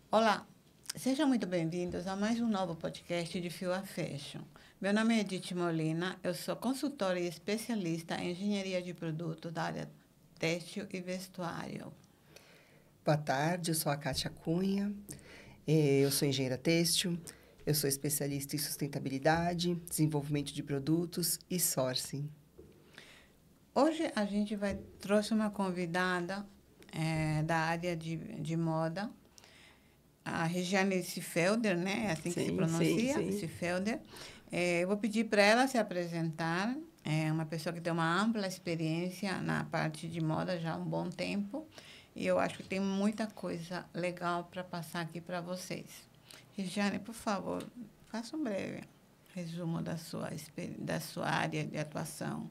Olá, sejam muito bem-vindos a mais um novo podcast de Fio a Fashion. Meu nome é Edith Molina, eu sou consultora e especialista em engenharia de produto da área têxtil e vestuário. Boa tarde, eu sou a Kátia Cunha, eu sou engenheira têxtil, eu sou especialista em sustentabilidade, desenvolvimento de produtos e sourcing. Hoje a gente trouxe uma convidada da área de moda, a Regiane Siefelder, né? É assim que se pronuncia, Sim. Siefelder. Eu vou pedir para ela se apresentar. É uma pessoa que tem uma ampla experiência na parte de moda já há um bom tempo. E eu acho que tem muita coisa legal para passar aqui para vocês. Regiane, por favor, faça um breve resumo da sua área de atuação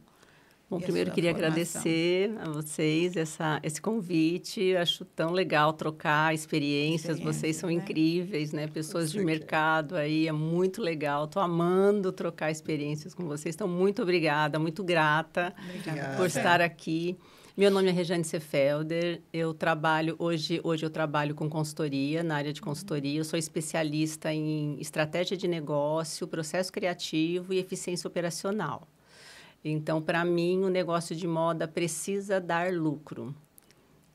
Bom, e a primeiro sua queria formação. agradecer a vocês esse convite. Eu acho tão legal trocar experiências. Vocês são Né? incríveis, né? Pessoas de Isso aqui. mercado aí, é muito legal. Estou amando trocar experiências com vocês. Então, muito obrigada, muito grata Obrigada por você. estar aqui. Meu nome é Regiane Siefelder. Eu trabalho hoje eu trabalho com consultoria, na área de consultoria. Eu sou especialista em estratégia de negócio, processo criativo e eficiência operacional. Então, para mim, o negócio de moda precisa dar lucro.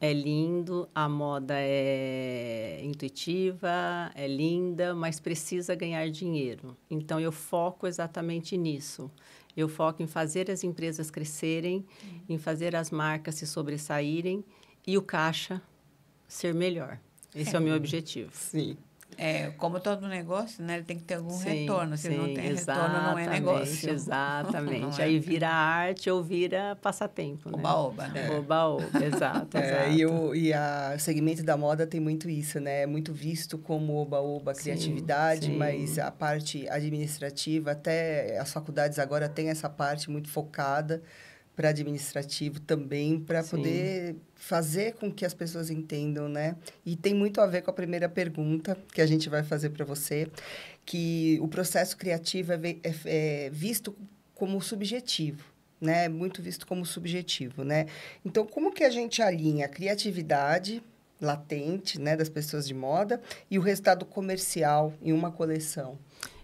É lindo, a moda é intuitiva, é linda, mas precisa ganhar dinheiro. Então, eu foco exatamente nisso. Eu foco em fazer as empresas crescerem, em fazer as marcas se sobressaírem e o caixa ser melhor. Esse é o meu objetivo. Sim. Como todo negócio, né, ele tem que ter algum Sim, retorno. Se não tem retorno, não é exatamente, negócio. exatamente. Não é? Aí vira arte ou vira passatempo, né? Oba-oba, né? Oba-oba, exato. O segmento da moda tem muito isso, né? É muito visto como oba-oba, criatividade, sim. Mas a parte administrativa, até as faculdades agora têm essa parte muito focada para administrativo também, para poder fazer com que as pessoas entendam, né? E tem muito a ver com a primeira pergunta que a gente vai fazer para você, que o processo criativo é visto como subjetivo, né? Muito visto como subjetivo, né? Então, como que a gente alinha a criatividade latente, né, das pessoas de moda e o resultado comercial em uma coleção?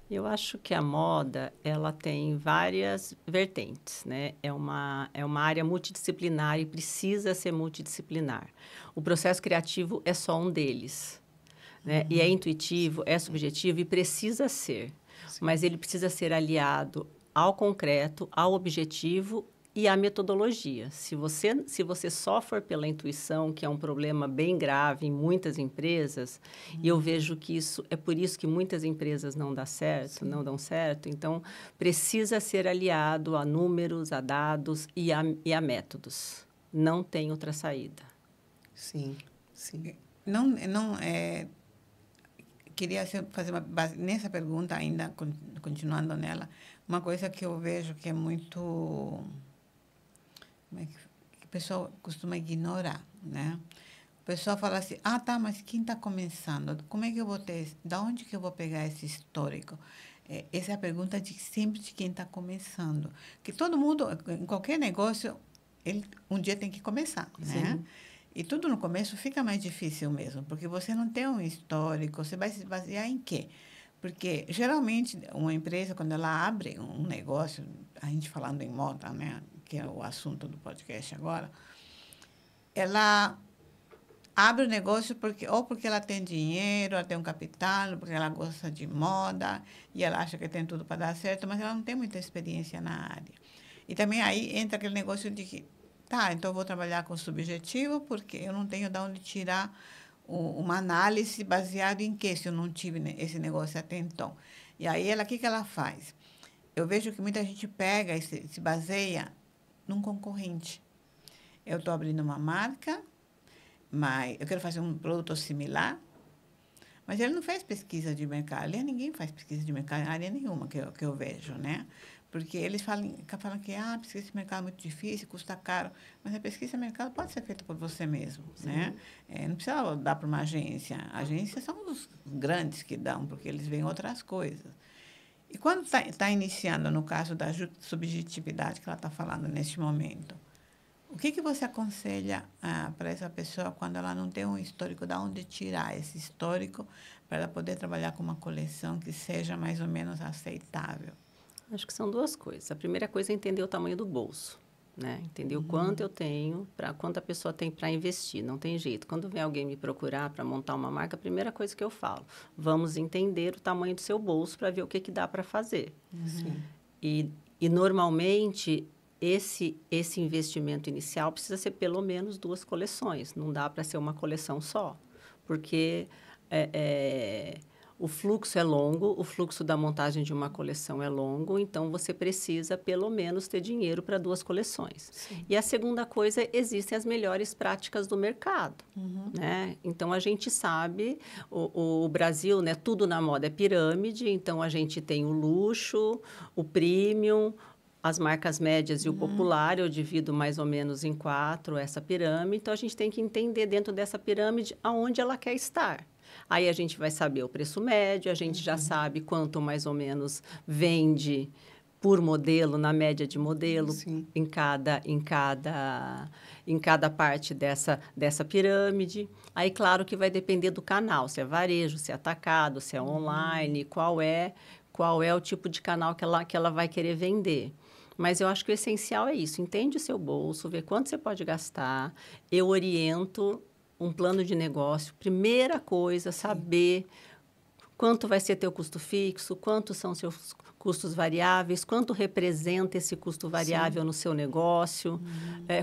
Eu acho que a moda, ela tem várias vertentes, né? É uma área multidisciplinar e precisa ser multidisciplinar. O processo criativo é só um deles, né? E é intuitivo, é subjetivo e precisa ser. Mas ele precisa ser aliado ao concreto, ao objetivo e à metodologia. Se você só for pela intuição, que é um problema bem grave em muitas empresas, e eu vejo que é por isso que muitas empresas não dão certo, então precisa ser aliado a números, a dados e a métodos. Não tem outra saída. Sim. Queria fazer nessa pergunta ainda, continuando nela, uma coisa que eu vejo que é muito... que o pessoal costuma ignorar, né? O pessoal fala assim, tá, mas quem está começando? Como é que eu vou ter... Da onde que eu vou pegar esse histórico? Essa é a pergunta sempre de quem está começando. Que todo mundo, em qualquer negócio, ele um dia tem que começar, né? E tudo no começo fica mais difícil mesmo, porque você não tem um histórico, você vai se basear em quê? Porque, geralmente, uma empresa, quando ela abre um negócio, a gente falando em moda, né, que é o assunto do podcast agora, ela abre o negócio porque ela tem dinheiro, ela tem um capital, porque ela gosta de moda e ela acha que tem tudo para dar certo, mas ela não tem muita experiência na área. E também aí entra aquele negócio de que, então eu vou trabalhar com subjetivo porque eu não tenho de onde tirar uma análise baseada em quê, se eu não tive esse negócio até então. E aí, o que ela faz? Eu vejo que muita gente pega e se baseia num concorrente. Eu estou abrindo uma marca, mas eu quero fazer um produto similar, mas ele não fez pesquisa de mercado. Ali ninguém faz pesquisa de mercado em área nenhuma que eu vejo, né? Porque eles falam que a pesquisa de mercado é muito difícil, custa caro. Mas a pesquisa de mercado pode ser feita por você mesmo, né? Não precisa dar para uma agência. Agências são os grandes que dão, porque eles veem outras coisas. E quando está iniciando, no caso da subjetividade que ela está falando neste momento, O que você aconselha para essa pessoa quando ela não tem um histórico? De onde tirar esse histórico para ela poder trabalhar com uma coleção que seja mais ou menos aceitável? Acho que são duas coisas. A primeira coisa é entender o tamanho do bolso, né? Entender o quanto eu tenho, quanto a pessoa tem para investir. Não tem jeito. Quando vem alguém me procurar para montar uma marca, a primeira coisa que eu falo, vamos entender o tamanho do seu bolso para ver o que dá para fazer. Sim. E normalmente, esse investimento inicial precisa ser pelo menos 2 coleções. Não dá para ser uma coleção só, porque o fluxo é longo, o fluxo da montagem de uma coleção é longo, então você precisa pelo menos ter dinheiro para 2 coleções. Sim. E a segunda coisa, existem as melhores práticas do mercado, né? Então, a gente sabe, o Brasil, né, tudo na moda é pirâmide, então a gente tem o luxo, o premium, as marcas médias e o popular, eu divido mais ou menos em 4 essa pirâmide. Então, a gente tem que entender dentro dessa pirâmide aonde ela quer estar. Aí, a gente vai saber o preço médio, a gente já sabe quanto mais ou menos vende por modelo, na média de modelo, em cada parte dessa pirâmide. Aí, claro que vai depender do canal, se é varejo, se é atacado, se é online, qual é o tipo de canal que ela vai querer vender. Mas eu acho que o essencial é isso, entende o seu bolso, vê quanto você pode gastar. Eu oriento um plano de negócio. Primeira coisa, saber quanto vai ser teu custo fixo, quantos são seus custos variáveis, quanto representa esse custo variável no seu negócio,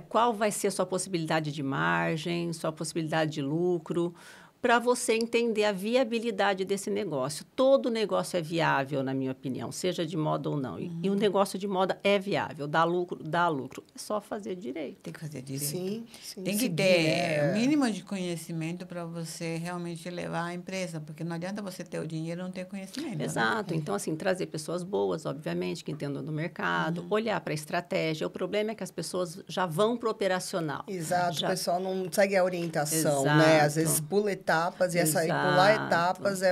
qual vai ser sua possibilidade de margem, sua possibilidade de lucro, para você entender a viabilidade desse negócio. Todo negócio é viável, na minha opinião, seja de moda ou não. E um negócio de moda é viável, dá lucro, dá lucro. É só fazer direito. Tem que fazer direito. Sim. Tem que ter o mínimo de conhecimento para você realmente levar a empresa, porque não adianta você ter o dinheiro e não ter conhecimento. Exato. Né? Então, assim, trazer pessoas boas, obviamente, que entendam do mercado, olhar para a estratégia. O problema é que as pessoas já vão para o operacional. Exato. O pessoal não segue a orientação, né? Às vezes pula etapas e pular etapas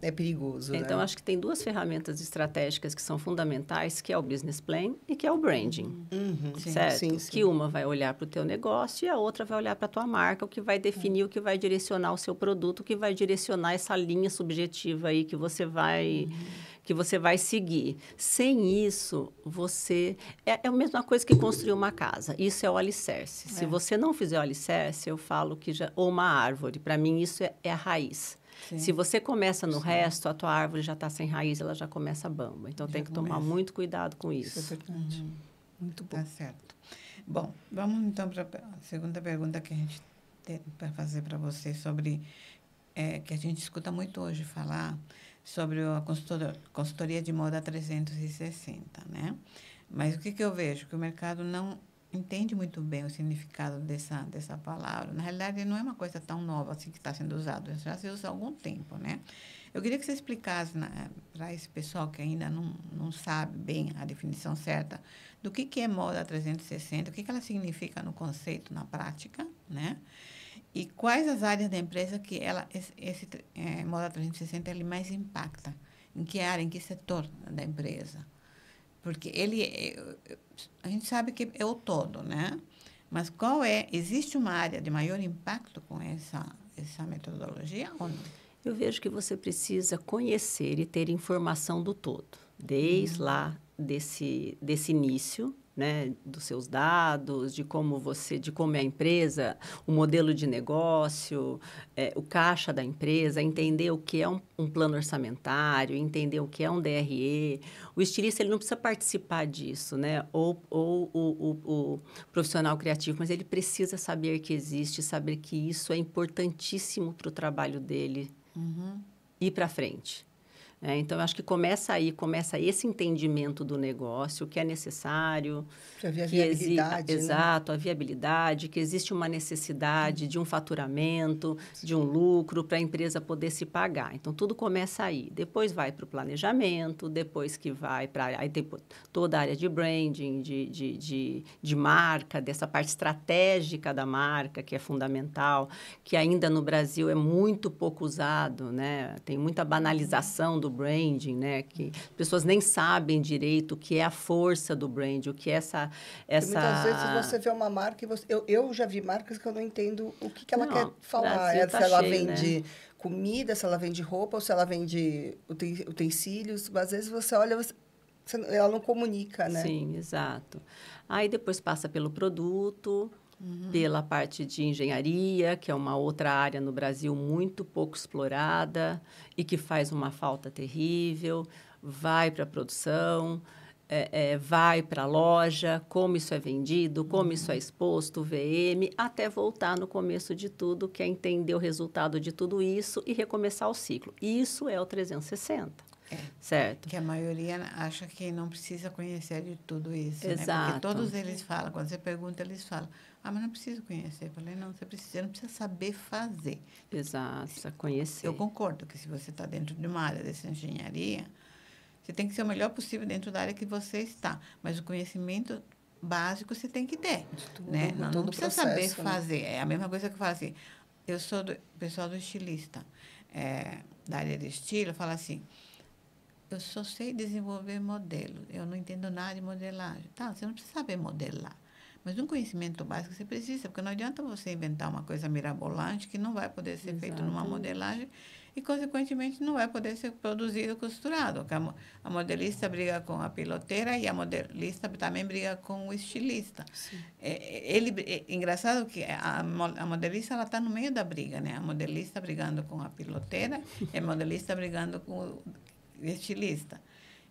é perigoso, Então, né? acho que tem 2 ferramentas estratégicas que são fundamentais, que é o business plan e que é o branding, certo? Sim. Que uma vai olhar para o teu negócio e a outra vai olhar para a tua marca, o que vai definir, o que vai direcionar o seu produto, o que vai direcionar essa linha subjetiva aí que você vai seguir. Sem isso, você... É a mesma coisa que construir uma casa. Isso é o alicerce. Se você não fizer o alicerce, eu falo que ou uma árvore. Para mim, isso é a raiz. Sim. Se você começa no resto, a tua árvore já está sem raiz, ela já começa bamba. Então, tem que tomar muito cuidado com isso. Isso é verdade. Muito bom. Tá certo. Bom, vamos então para a segunda pergunta que a gente tem para fazer para você sobre... que a gente escuta muito hoje falar sobre a consultoria de moda 360, né? Mas o que eu vejo? Que o mercado não entende muito bem o significado dessa palavra. Na realidade, não é uma coisa tão nova assim que está sendo usada. Já se usa há algum tempo, né? Eu queria que você explicasse para esse pessoal que ainda não sabe bem a definição certa do que é moda 360, o que ela significa no conceito, na prática, né? E quais as áreas da empresa que esse moda 360 ele mais impacta? Em que área, em que setor da empresa? Porque a gente sabe que é o todo, né? Mas existe uma área de maior impacto com essa metodologia ou não? Eu vejo que você precisa conhecer e ter informação do todo, desde lá desse início, né, dos seus dados, de como é a empresa, o modelo de negócio, o caixa da empresa, entender o que é um plano orçamentário, entender o que é um DRE. O estilista ele não precisa participar disso, né? Ou o profissional criativo, mas ele precisa saber que existe, saber que isso é importantíssimo para o trabalho dele ir para frente. Então, eu acho que começa esse entendimento do negócio, o que é necessário. Para ver a viabilidade, né? Exato, a viabilidade, que existe uma necessidade de um faturamento, de um lucro, para a empresa poder se pagar. Então, tudo começa aí. Depois vai para o planejamento, depois que vai para... Aí tem toda a área de branding, de marca, dessa parte estratégica da marca, que é fundamental, que ainda no Brasil é muito pouco usado, né? Tem muita banalização do do branding, né? Que as pessoas nem sabem direito o que é a força do brand, o que é essa... Muitas vezes você vê uma marca e eu já vi marcas que eu não entendo o que ela quer falar. Brasil Se ela cheio, vende né? comida, se ela vende roupa, ou se ela vende utensílios. Às vezes você olha, ela não comunica, né? Sim, exato. Aí depois passa pelo produto, pela parte de engenharia, que é uma outra área no Brasil muito pouco explorada e que faz uma falta terrível, vai para a produção, vai para a loja, como isso é vendido, como isso é exposto, VM, até voltar no começo de tudo, que é entender o resultado de tudo isso e recomeçar o ciclo. Isso é o 360. Certo? Que a maioria acha que não precisa conhecer de tudo isso, né? Porque Exato. todos eles falam, quando você pergunta, eles falam, mas não preciso conhecer. Eu falei, não, você não precisa saber fazer. Exato, precisa conhecer. Eu concordo que se você está dentro de uma área dessa engenharia, você tem que ser o melhor possível dentro da área que você está. Mas o conhecimento básico você tem que ter, né? Não precisa saber fazer. É a mesma coisa que eu falo assim, eu sou do pessoal do estilista, da área de estilo, fala assim, eu só sei desenvolver modelo. Eu não entendo nada de modelagem. Tá, você não precisa saber modelar. Mas um conhecimento básico você precisa, porque não adianta você inventar uma coisa mirabolante que não vai poder ser feito numa modelagem e, consequentemente, não vai poder ser produzido costurado. A modelista briga com a piloteira e a modelista também briga com o estilista. Engraçado que a modelista ela está no meio da briga, né? A modelista brigando com a piloteira e a modelista brigando com o estilista.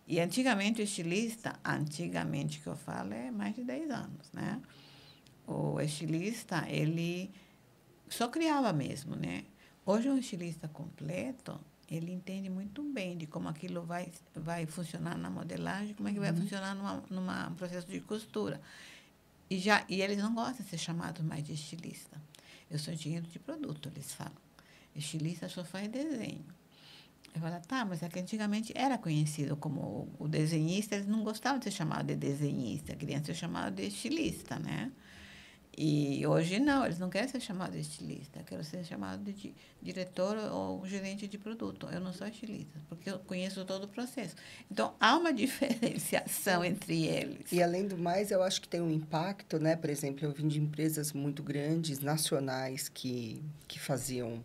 E antigamente o estilista, antigamente que eu falo, é mais de 10 anos, né? O estilista, ele só criava mesmo, né? Hoje um estilista completo, ele entende muito bem de como aquilo vai funcionar na modelagem, como é que vai funcionar num processo de costura. E eles não gostam de ser chamados mais de estilista. Eu sou engenheiro de produto, eles falam. Estilista só faz desenho. Eu falo, tá, mas é que antigamente era conhecido como o desenhista, eles não gostavam de ser chamados de desenhista, queriam ser chamados de estilista, né? E hoje não, eles não querem ser chamados de estilista, querem ser chamados de diretor ou gerente de produto. Eu não sou estilista, porque eu conheço todo o processo. Então, há uma diferenciação entre eles. E, além do mais, eu acho que tem um impacto, né? Por exemplo, eu vim de empresas muito grandes, nacionais, que faziam...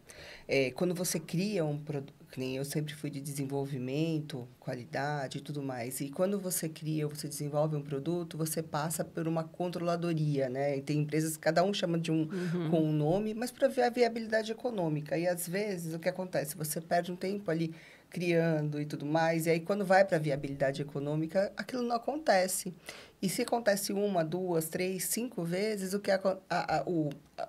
quando você cria um produto, que nem eu sempre fui de desenvolvimento, qualidade e tudo mais. E quando você desenvolve um produto, você passa por uma controladoria, né? E tem empresas, cada um chama com um nome, mas para ver a viabilidade econômica. E, às vezes, o que acontece? Você perde um tempo ali criando e tudo mais, e aí, quando vai para a viabilidade econômica, aquilo não acontece. E se acontece 1, 2, 3, 5 vezes,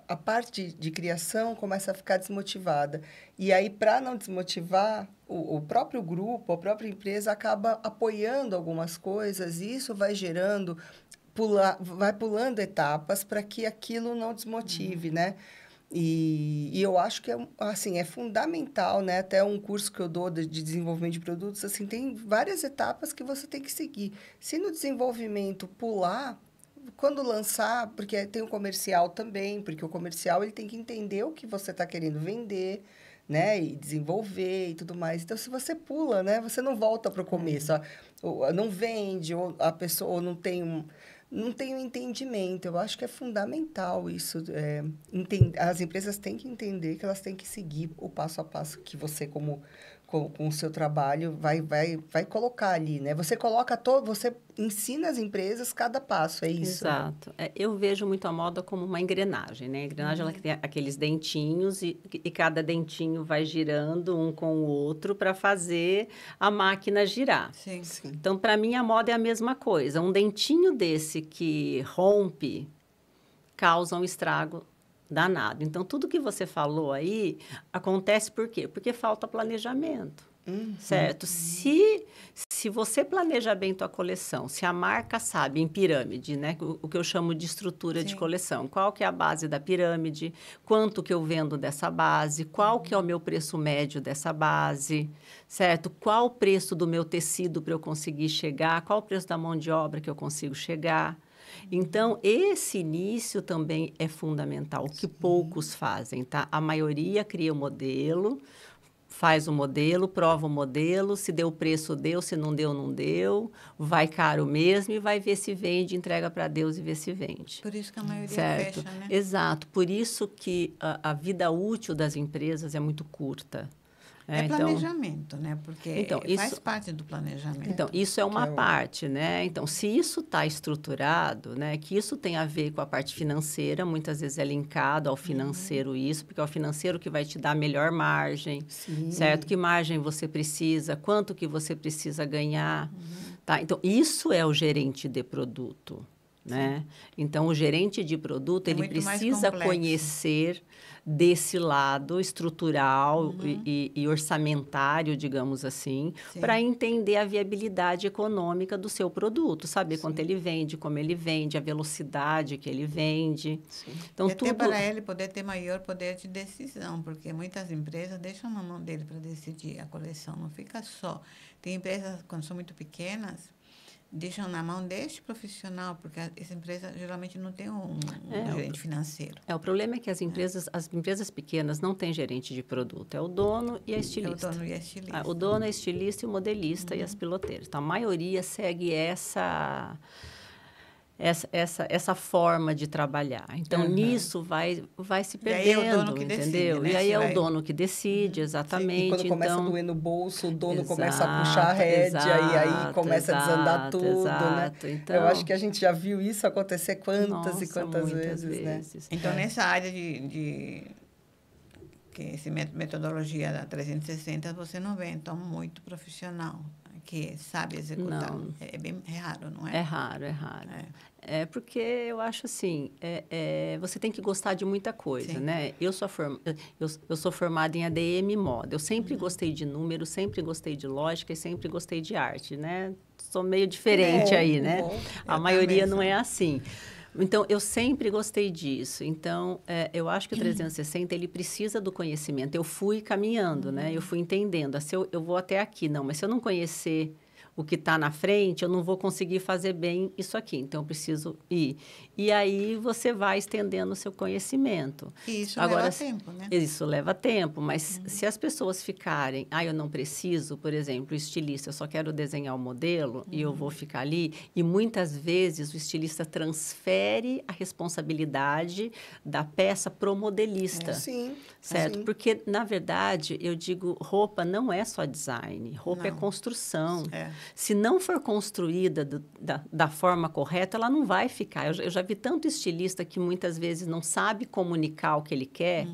a parte de criação começa a ficar desmotivada. E aí, para não desmotivar, o próprio grupo, a própria empresa acaba apoiando algumas coisas, e isso vai gerando, vai pulando etapas para que aquilo não desmotive, né? E eu acho que é fundamental, né? Até um curso que eu dou de desenvolvimento de produtos, assim, tem várias etapas que você tem que seguir. Se no desenvolvimento pular, quando lançar, porque tem o comercial também, porque o comercial ele tem que entender o que você está querendo vender, né? E desenvolver e tudo mais. Então, se você pula, né? Você não volta para o começo. Ou não vende, ou a pessoa não tem um entendimento. Eu acho que é fundamental isso. As empresas têm que entender que elas têm que seguir o passo a passo que você, com o seu trabalho, vai colocar ali, né? Você você ensina as empresas cada passo, é isso? Exato. Eu vejo muito a moda como uma engrenagem, né? A engrenagem, ela tem aqueles dentinhos e cada dentinho vai girando um com o outro para fazer a máquina girar. Sim. Então, para mim, a moda é a mesma coisa. Um dentinho desse que rompe causa um estrago danado. Então, tudo que você falou aí acontece por quê? Porque falta planejamento. Certo? Se você planeja bem tua coleção, se a marca sabe em pirâmide, né? O que eu chamo de estrutura de coleção, qual que é a base da pirâmide, quanto que eu vendo dessa base, qual que é o meu preço médio dessa base, certo? Qual o preço do meu tecido para eu conseguir chegar, qual o preço da mão de obra que eu consigo chegar. Então, esse início também é fundamental, o que poucos fazem, tá? A maioria cria o modelo, faz o modelo, prova o modelo, se deu preço, deu, se não deu, não deu, vai caro mesmo e vai ver se vende, entrega para Deus e vê se vende. Por isso que a maioria Certo? fecha, né? Exato. Por isso que a vida útil das empresas é muito curta. É Então, planejamento, né? Porque Então, faz isso- parte do planejamento. Então, isso é uma Que é o- parte, né? Então, se isso está estruturado, né? Que isso tem a ver com a parte financeira, muitas vezes é linkado ao financeiro isso, porque é o financeiro que vai te dar a melhor margem, Sim. certo? Que margem você precisa, quanto que você precisa ganhar, tá? Então, isso é o gerente de produto, né? Então, o gerente de produto, É ele muito mais precisa complexo. conhecer desse lado estrutural e orçamentário, digamos assim, Sim. para entender a viabilidade econômica do seu produto, saber quanto ele vende, como ele vende, a velocidade que ele vende. Sim. Então, E até tudo... para ele poder ter maior poder de decisão, porque muitas empresas deixam na mão dele para decidir a coleção, não fica só. Tem empresas, quando são muito pequenas, deixam na mão deste profissional, porque essa empresa geralmente não tem um gerente financeiro. O problema é que as empresas pequenas não têm gerente de produto, é o dono e a É o estilista. dono e a estilista. O dono, a estilista e o modelista e as piloteiras. Então, a maioria segue essa forma de trabalhar. Então, nisso vai se E aí é o perdendo, dono que decide, entendeu? né? E aí Se é vai- o dono que decide, exatamente. E quando começa então, a doer no bolso, o dono começa a Exato, puxar a rédea e aí exato, começa a desandar exato, tudo, né? exato. Então, Eu acho que a gente já viu isso acontecer quantas e nossa, quantas muitas vezes, né? Então, nessa área que essa metodologia da 360, você não vê, então, muito profissional que sabe executar. Não. É bem raro, não é? É raro, é raro. É. É porque eu acho assim, você tem que gostar de muita coisa, Sim. né? Eu sou formada em ADM Moda. Eu sempre gostei de números, sempre gostei de lógica e sempre gostei de arte, né? Sou meio diferente Bom, aí, né? bom. A Eu maioria também não sou. é assim. Então, eu sempre gostei disso. Então, eu acho que o 360, ele precisa do conhecimento. Eu fui caminhando, né? Eu fui entendendo. Se eu vou até aqui, não. Mas se eu não conhecer o que está na frente, eu não vou conseguir fazer bem isso aqui. Então, eu preciso ir. E aí, você vai estendendo o seu conhecimento. E isso Agora, leva tempo, né? Isso leva tempo, mas se as pessoas ficarem, eu não preciso, por exemplo, o estilista, eu só quero desenhar o modelo e eu vou ficar ali, e muitas vezes o estilista transfere a responsabilidade da peça pro modelista. Sim. Certo? Sim. Porque, na verdade, eu digo, roupa não é só design, roupa é Não. construção. É. Se não for construída da forma correta, ela não vai ficar. Eu já vi tanto estilista que muitas vezes não sabe comunicar o que ele quer,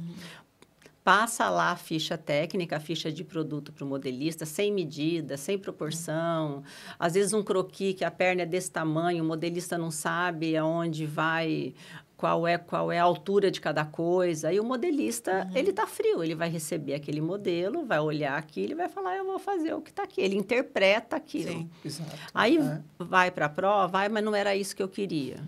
passa lá a ficha técnica, a ficha de produto para o modelista, sem medida, sem proporção. Às vezes um croquis que a perna é desse tamanho, o modelista não sabe aonde vai, qual é a altura de cada coisa. Aí o modelista, ele está frio, ele vai receber aquele modelo, vai olhar aquilo e vai falar, eu vou fazer o que está aqui. Ele interpreta aquilo. Sim. Exato. Aí É. vai para a prova, mas não era isso que eu queria.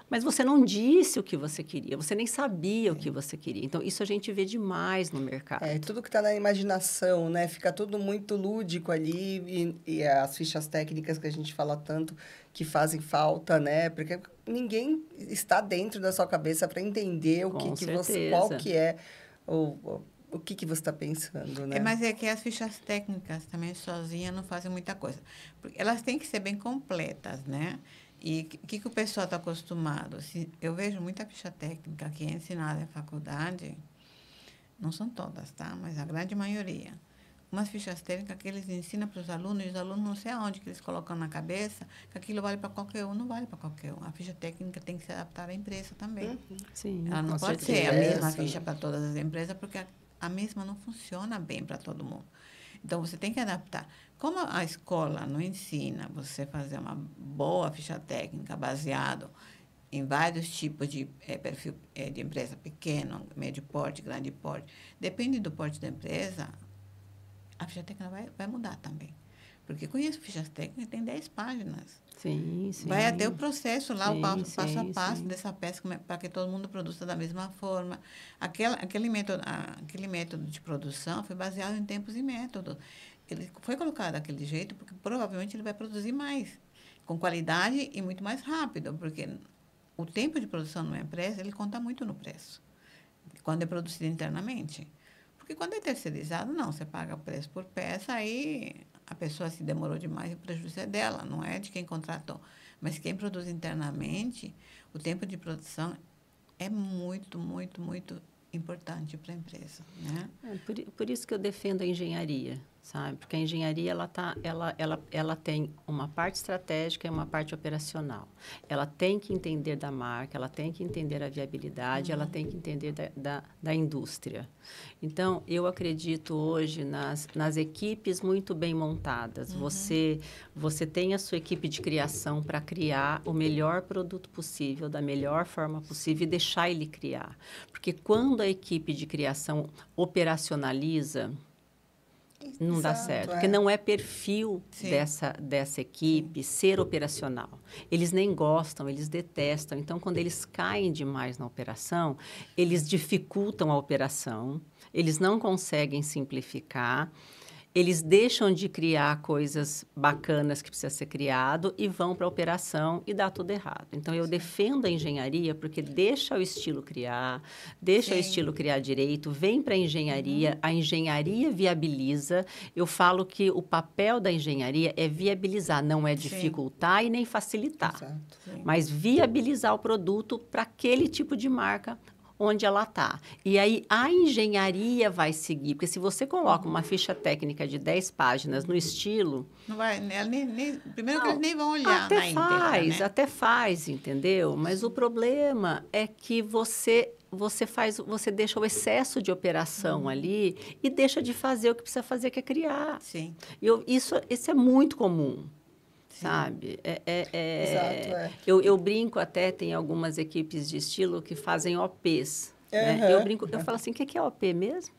Mas você não disse o que você queria, você nem sabia o que você queria. Então, isso a gente vê demais no mercado. Tudo que está na imaginação, né? Fica tudo muito lúdico ali e as fichas técnicas que a gente fala tanto que fazem falta, né? Porque ninguém está dentro da sua cabeça para entender o Com que você, certeza. qual que é o que você está pensando, né? Mas é que as fichas técnicas também sozinhas não fazem muita coisa. Porque elas têm que ser bem completas, né? E o que o pessoal está acostumado? Eu vejo muita ficha técnica que é ensinada em faculdade, não são todas, tá? Mas a grande maioria. Umas fichas técnicas que eles ensinam para os alunos, e os alunos não sei aonde que eles colocam na cabeça que aquilo vale para qualquer um, não vale para qualquer um. A ficha técnica tem que se adaptar à empresa também. Sim, Ela não com pode certeza. ser a mesma Sim. ficha para todas as empresas, porque a mesma não funciona bem para todo mundo. Então, você tem que adaptar. Como a escola não ensina você fazer uma boa ficha técnica baseado em vários tipos de perfil de empresa pequeno, médio porte, grande porte, depende do porte da empresa, a ficha técnica vai mudar também. Porque conheço fichas técnicas que tem 10 páginas. Sim, sim. Vai até o processo lá, o passo a passo sim. dessa peça, para que todo mundo produza da mesma forma. Aquele método de produção foi baseado em tempos e métodos. Ele foi colocado daquele jeito porque provavelmente ele vai produzir mais, com qualidade e muito mais rápido, porque o tempo de produção numa empresa, ele conta muito no preço, quando é produzido internamente. Porque quando é terceirizado, não, você paga preço por peça, aí a pessoa se demorou demais, o prejuízo é dela, não é de quem contratou. Mas quem produz internamente, o tempo de produção é muito, muito, muito importante para a empresa, né? Por isso que eu defendo a engenharia, sabe? Porque a engenharia ela tem uma parte estratégica e uma parte operacional. Ela tem que entender da marca, ela tem que entender a viabilidade, ela tem que entender da indústria. Então, eu acredito hoje nas equipes muito bem montadas. Você tem a sua equipe de criação para criar o melhor produto possível, da melhor forma possível e deixar ele criar. Porque quando a equipe de criação operacionaliza, não dá certo, porque não é perfil dessa equipe ser operacional. Eles nem gostam, eles detestam. Então, quando eles caem demais na operação, eles dificultam a operação, eles não conseguem simplificar, eles deixam de criar coisas bacanas que precisa ser criado e vão para a operação e dá tudo errado. Então, eu defendo a engenharia porque deixa o estilo criar, deixa o estilo criar direito, vem para a engenharia viabiliza. Eu falo que o papel da engenharia é viabilizar, não é dificultar e nem facilitar, mas viabilizar o produto para aquele tipo de marca onde ela está. E aí, a engenharia vai seguir, porque se você coloca uma ficha técnica de 10 páginas no estilo... Não vai, primeiro que eles nem vão olhar na íntegra, né? Até faz, entendeu? Mas o problema é que você deixa o excesso de operação ali e deixa de fazer o que precisa fazer, que é criar. Sim. Isso é muito comum. Sabe? Exato, Eu brinco até, tem algumas equipes de estilo que fazem OPs. Né? Eu falo assim, o que é OP mesmo?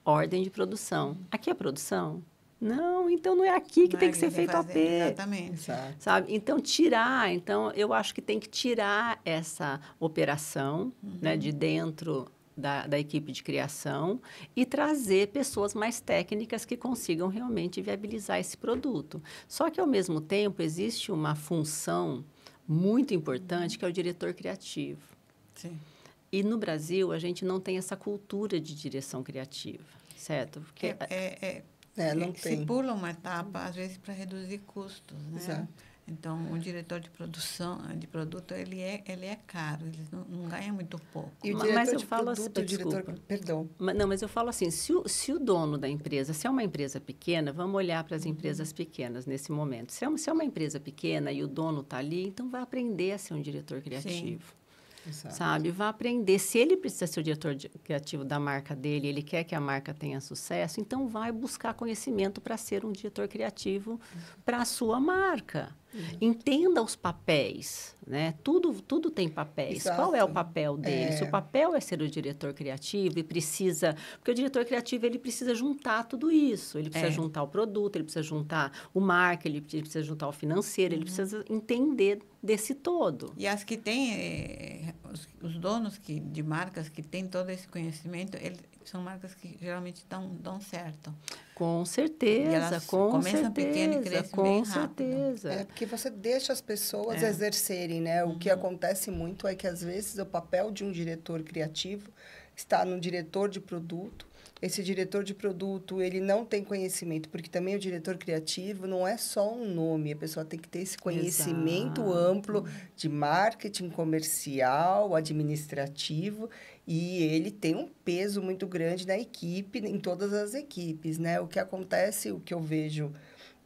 Ordem de produção. Aqui é produção? Não, então não é aqui que tem que ser feito OP. Exatamente. Sabe? Então, eu acho que tem que tirar essa operação né, de dentro da equipe de criação e trazer pessoas mais técnicas que consigam realmente viabilizar esse produto. Só que, ao mesmo tempo, existe uma função muito importante que é o diretor criativo. Sim. E, no Brasil, a gente não tem essa cultura de direção criativa, certo? Porque não tem. Se pula uma etapa, às vezes, para reduzir custos, né? Exato. Então, o diretor de produção, de produto, ele é caro, ele não ganha muito pouco. E o diretor de produto, o diretor... Perdão. Mas eu falo assim, se o dono da empresa, se é uma empresa pequena, vamos olhar para as empresas pequenas nesse momento. Se é uma empresa pequena e o dono está ali, então vai aprender a ser um diretor criativo. Sabe? Vai aprender. Se ele precisa ser o diretor criativo da marca dele, ele quer que a marca tenha sucesso, então vai buscar conhecimento para ser um diretor criativo para a sua marca. Entenda os papéis, né? Tudo tem papéis. Exato. Qual é o papel dele? Se o papel é ser o diretor criativo e precisa... Porque o diretor criativo, ele precisa juntar tudo isso. Ele precisa juntar o produto, ele precisa juntar o marketing, ele precisa juntar o financeiro, ele precisa entender desse todo. E as que têm, os donos de marcas que têm todo esse conhecimento, são marcas que geralmente dão certo. Com certeza, começam pequeno e crescem bem rápido. Certeza. Porque você deixa as pessoas exercerem, né? O que acontece muito é que, às vezes, o papel de um diretor criativo está no diretor de produto. Esse diretor de produto, ele não tem conhecimento, porque também o diretor criativo não é só um nome, a pessoa tem que ter esse conhecimento amplo de marketing comercial, administrativo, e ele tem um peso muito grande na equipe, em todas as equipes, né? O que acontece, o que eu vejo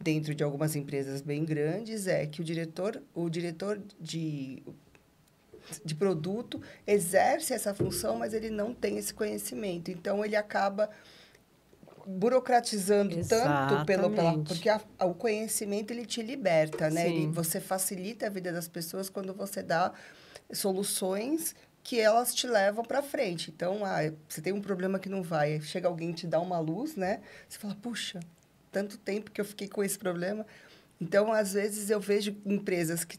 dentro de algumas empresas bem grandes é que o diretor de produto exerce essa função, mas ele não tem esse conhecimento. Então, ele acaba burocratizando tanto porque o conhecimento ele te liberta, né? Você facilita a vida das pessoas quando você dá soluções que elas te levam para frente. Então, você tem um problema que não vai, chega alguém e te dá uma luz, né? Você fala, puxa, tanto tempo que eu fiquei com esse problema. Então, às vezes, eu vejo empresas que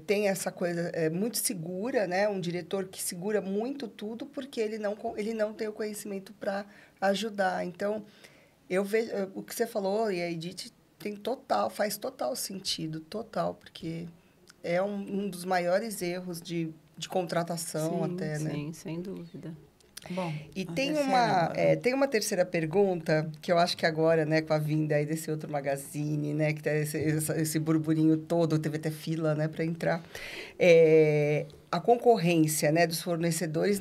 tem essa coisa muito segura, né? Um diretor que segura muito tudo porque ele não tem o conhecimento para ajudar. Então, eu vejo o que você falou, e a Edith faz total sentido, porque é um dos maiores erros de contratação até, né? Sim, sem dúvida. Bom, E a tem terceira uma, agora. tem uma terceira pergunta, que eu acho que agora, né, com a vinda aí desse outro magazine, né, que tá esse burburinho todo, teve até fila, né, para entrar. A concorrência, né, dos fornecedores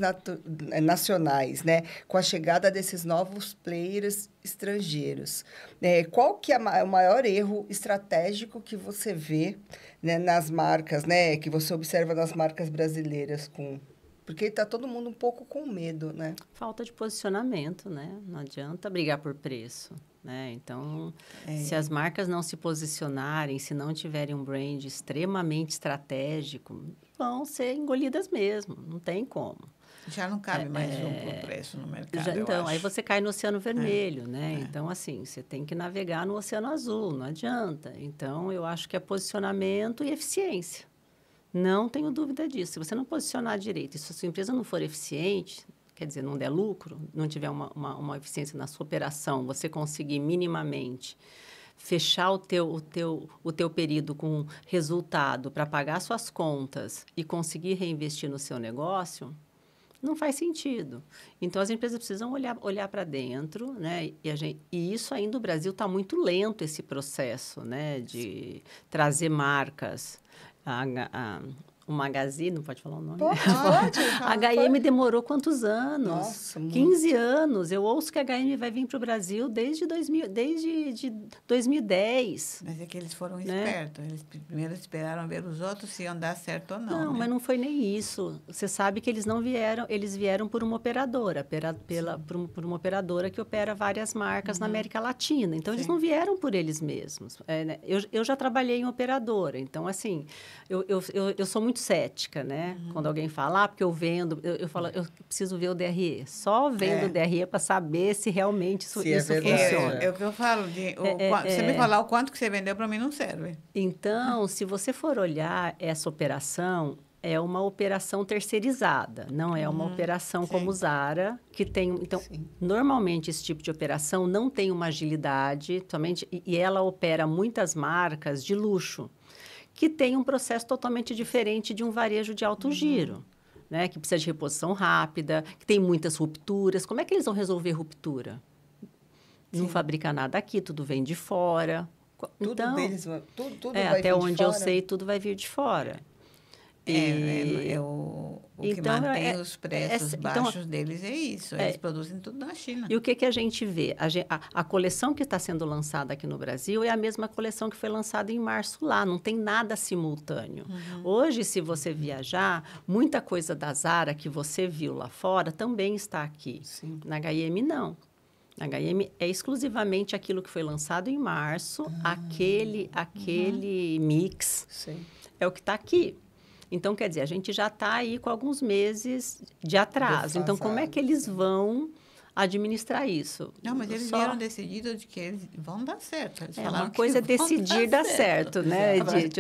nacionais, né, com a chegada desses novos players estrangeiros. Qual que é o maior erro estratégico que você vê, né, nas marcas, né, que você observa nas marcas brasileiras com... Porque está todo mundo um pouco com medo, né? Falta de posicionamento, né? Não adianta brigar por preço, né? Então, se as marcas não se posicionarem, se não tiverem um brand extremamente estratégico, vão ser engolidas mesmo, não tem como. Já não cabe mais um por preço no mercado, eu Então, aí acho. você cai no Oceano Vermelho, né? Então, assim, você tem que navegar no Oceano Azul, não adianta. Então, eu acho que é posicionamento e eficiência. Não tenho dúvida disso. Se você não posicionar direito e se a sua empresa não for eficiente, quer dizer, não der lucro, não tiver uma eficiência na sua operação, você conseguir minimamente fechar o teu período com resultado para pagar suas contas e conseguir reinvestir no seu negócio, não faz sentido. Então, as empresas precisam olhar para dentro, né? E isso aí no Brasil está muito lento, esse processo, né? De trazer marcas. O Magazine, não pode falar o nome? Pode, A H&M demorou quantos anos? Nossa, 15 anos. Eu ouço que a H&M vai vir para o Brasil desde 2010. Mas é que eles foram né? espertos. Eles primeiro esperaram ver os outros se iam dar certo ou não. Não, né? mas não foi nem isso. Você sabe que eles não vieram, eles vieram por uma operadora, por uma operadora que opera várias marcas na América Latina. Então, eles não vieram por eles mesmos. Né? Eu já trabalhei em operadora, então, assim, eu sou muito cética, né? Quando alguém fala, porque eu vendo, eu falo, eu preciso ver o DRE. Só vendo o DRE para saber se realmente isso funciona. É o que eu falo. Você me falar o quanto que você vendeu, para mim não serve. Então, se você for olhar essa operação, é uma operação terceirizada, não é uma operação como Zara, que tem... Então, normalmente, esse tipo de operação não tem uma agilidade, somente, e ela opera muitas marcas de luxo, que tem um processo totalmente diferente de um varejo de alto giro, né? Que precisa de reposição rápida, que tem muitas rupturas. Como é que eles vão resolver ruptura? Não fabrica nada aqui, tudo vem de fora. Tudo então, deles, tudo vai até vir onde de eu fora? sei, tudo vai vir de fora. O que mantém os preços baixos deles é isso. Eles produzem tudo na China. E o que a gente vê? A coleção que está sendo lançada aqui no Brasil é a mesma coleção que foi lançada em março lá. Não tem nada simultâneo. Hoje, se você viajar, muita coisa da Zara que você viu lá fora também está aqui. Sim. Na H&M, não. Na H&M é exclusivamente aquilo que foi lançado em março, aquele mix é o que está aqui. Então, quer dizer, a gente já está aí com alguns meses de atraso. Então, como é que eles vão administrar isso? Não, mas eles vieram decididos de que eles vão dar certo. Eles falaram uma coisa é decidir dar certo, né, Edith?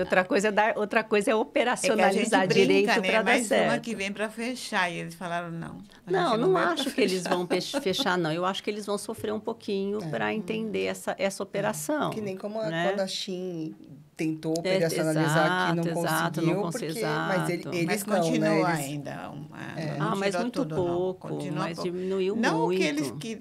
Outra coisa é operacionalizar direito para dar certo. Uma que vem para fechar e eles falaram não. Não acho que eles vão fechar, não. Eu acho que eles vão sofrer um pouquinho para entender essa operação. Que nem como quando a Shein tentou operacionalizar aqui, não conseguiu, mas continua ainda. Mas muito pouco, mas diminuiu muito.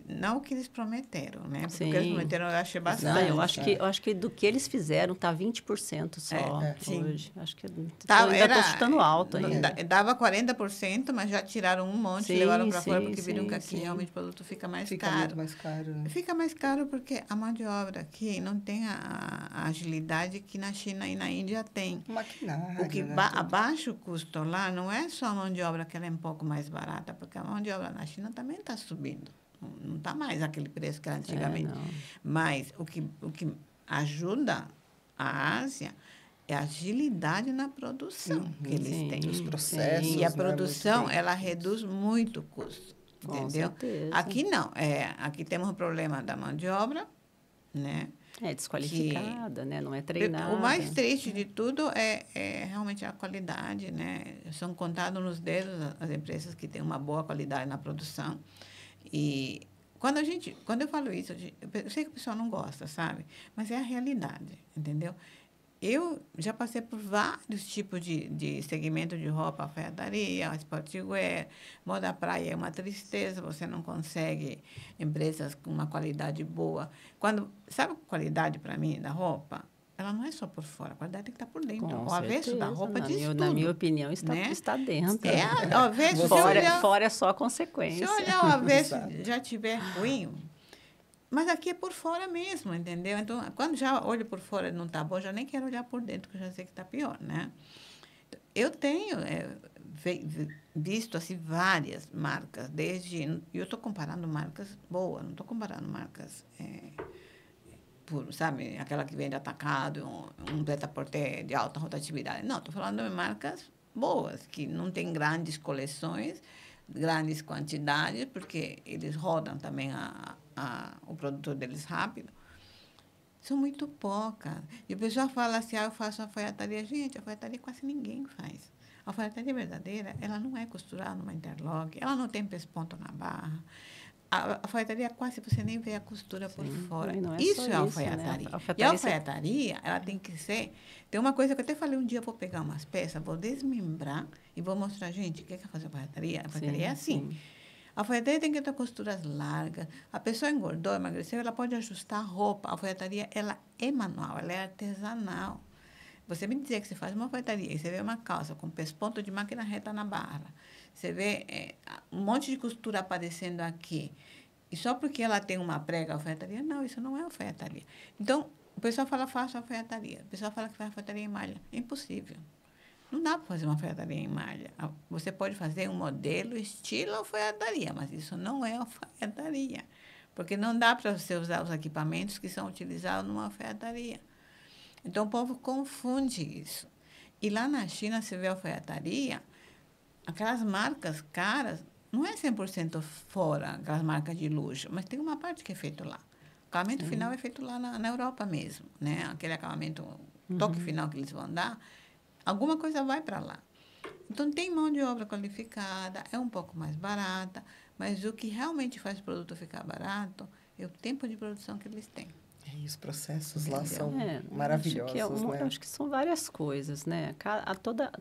Não o que eles prometeram, né? Porque eles prometeram, eu achei bastante. Não, eu acho que do que eles fizeram, está 20% só hoje. Acho que ainda estou chutando alto ainda. Dava 40%, mas já tiraram um monte, levaram para fora, porque viram que aqui realmente o produto fica mais caro. Muito mais caro. Né? Fica mais caro porque a mão de obra aqui não tem a agilidade que na China e na Índia tem. Maquinário, o que abaixa o custo lá não é só a mão de obra que ela é um pouco mais barata, porque a mão de obra na China também está subindo. Não está mais aquele preço que era antigamente. Mas o que ajuda a Ásia é a agilidade na produção que eles têm. Os processos. E a produção, ela reduz muito o custo. Entendeu? Com certeza. Aqui não. Aqui temos o problema da mão de obra, né? É desqualificada, né? Não é treinada. O mais triste de tudo é realmente a qualidade, né? São contados nos dedos as empresas que têm uma boa qualidade na produção. E quando eu falo isso, eu sei que o pessoal não gosta, sabe? Mas é a realidade, entendeu? eu já passei por vários tipos de segmento de roupa, alfaiataria, sportswear, moda praia é uma tristeza, você não consegue empresas com uma qualidade boa. Sabe a qualidade para mim da roupa? Ela não é só por fora, a qualidade tem que estar por dentro. Com O avesso da certeza, roupa diz tudo. na minha opinião, né? está dentro. O avesso, fora é só a se consequência. olhar o avesso já tiver ruim, mas aqui é por fora mesmo, entendeu? Então, quando já olho por fora e não está bom, já nem quero olhar por dentro, porque eu já sei que está pior, né? Eu tenho visto assim, várias marcas, eu estou comparando marcas boas, não estou comparando marcas, sabe, aquela que vende atacado, um prêt-à-porter de alta rotatividade. Não, estou falando de marcas boas, que não têm grandes coleções, grandes quantidades, porque eles rodam também o produto deles rápido. São muito poucas. E o pessoal fala assim, eu faço alfaiataria. Gente, alfaiataria quase ninguém faz. A alfaiataria verdadeira, ela não é costurada numa interlock, ela não tem pesponto na barra. A alfaiataria quase você nem vê a costura por fora. Isso é alfaiataria. Né? E a alfaiataria, ela tem que ser... Tem uma coisa que eu até falei um dia, eu vou pegar umas peças, vou desmembrar e vou mostrar, gente, o que é fazer alfaiataria? A alfaiataria é assim. Sim. A alfaiataria tem que ter costuras largas. A pessoa engordou, emagreceu, ela pode ajustar a roupa. A alfaiataria, ela é manual, ela é artesanal. Você me dizer que você faz uma alfaiataria e você vê uma calça com pesponto de máquina reta na barra, você vê um monte de costura aparecendo aqui, e só porque ela tem uma prega alfaiataria, não, isso não é alfaiataria. Então, o pessoal fala, faço alfaiataria. O pessoal fala que faz alfaiataria em malha. É impossível. Não dá para fazer uma alfaiataria em malha. Você pode fazer um modelo estilo alfaiataria, mas isso não é alfaiataria. Porque não dá para você usar os equipamentos que são utilizados numa alfaiataria. Então, o povo confunde isso. E lá na China, você vê alfaiataria, aquelas marcas caras, não é 100% fora, aquelas marcas de luxo, mas tem uma parte que é feito lá. O acabamento final é feito lá na Europa mesmo, né? Aquele acabamento, toque final que eles vão dar, alguma coisa vai para lá. Então, tem mão de obra qualificada, é um pouco mais barata, mas o que realmente faz o produto ficar barato é o tempo de produção que eles têm. E os processos lá são maravilhosos, né? Acho que são várias coisas, né?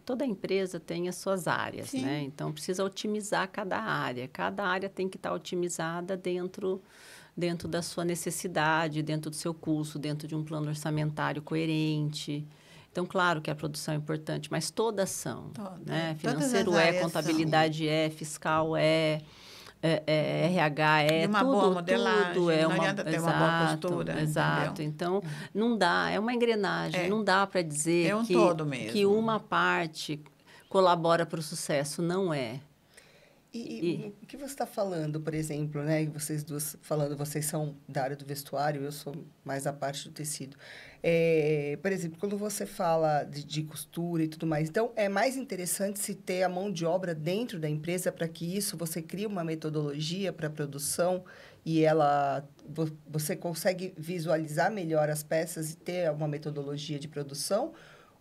Toda empresa tem as suas áreas, Sim. né? Então, precisa otimizar cada área. Cada área tem que estar otimizada dentro da sua necessidade, dentro do seu custo, dentro de um plano orçamentário coerente. Então, claro que a produção é importante, mas todas são. Né? Financeiro contabilidade fiscal RH e uma tudo, boa modelagem, tudo é não adianta ter uma boa costura. Exato. Entendeu? Então, não dá, é uma engrenagem, não dá para dizer que uma parte colabora para o sucesso, não é. E o que você está falando, por exemplo, né? Vocês duas falando, vocês são da área do vestuário, eu sou mais da parte do tecido. Por exemplo, quando você fala de costura e tudo mais, então é mais interessante se ter a mão de obra dentro da empresa para que você crie uma metodologia para a produção e você consegue visualizar melhor as peças e ter uma metodologia de produção?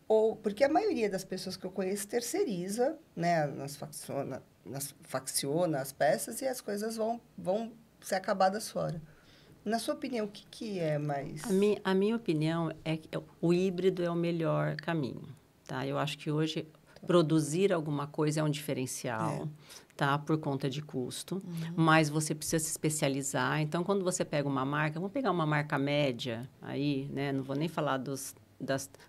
Ou porque a maioria das pessoas que eu conheço terceiriza, né, facciona as peças e as coisas vão ser acabadas fora. Na sua opinião, o que é mais... A minha opinião é que o híbrido é o melhor caminho, tá? Eu acho que hoje produzir alguma coisa é um diferencial, tá? Por conta de custo, mas você precisa se especializar. Então, quando você pega uma marca, vamos pegar uma marca média aí, né? Não vou nem falar das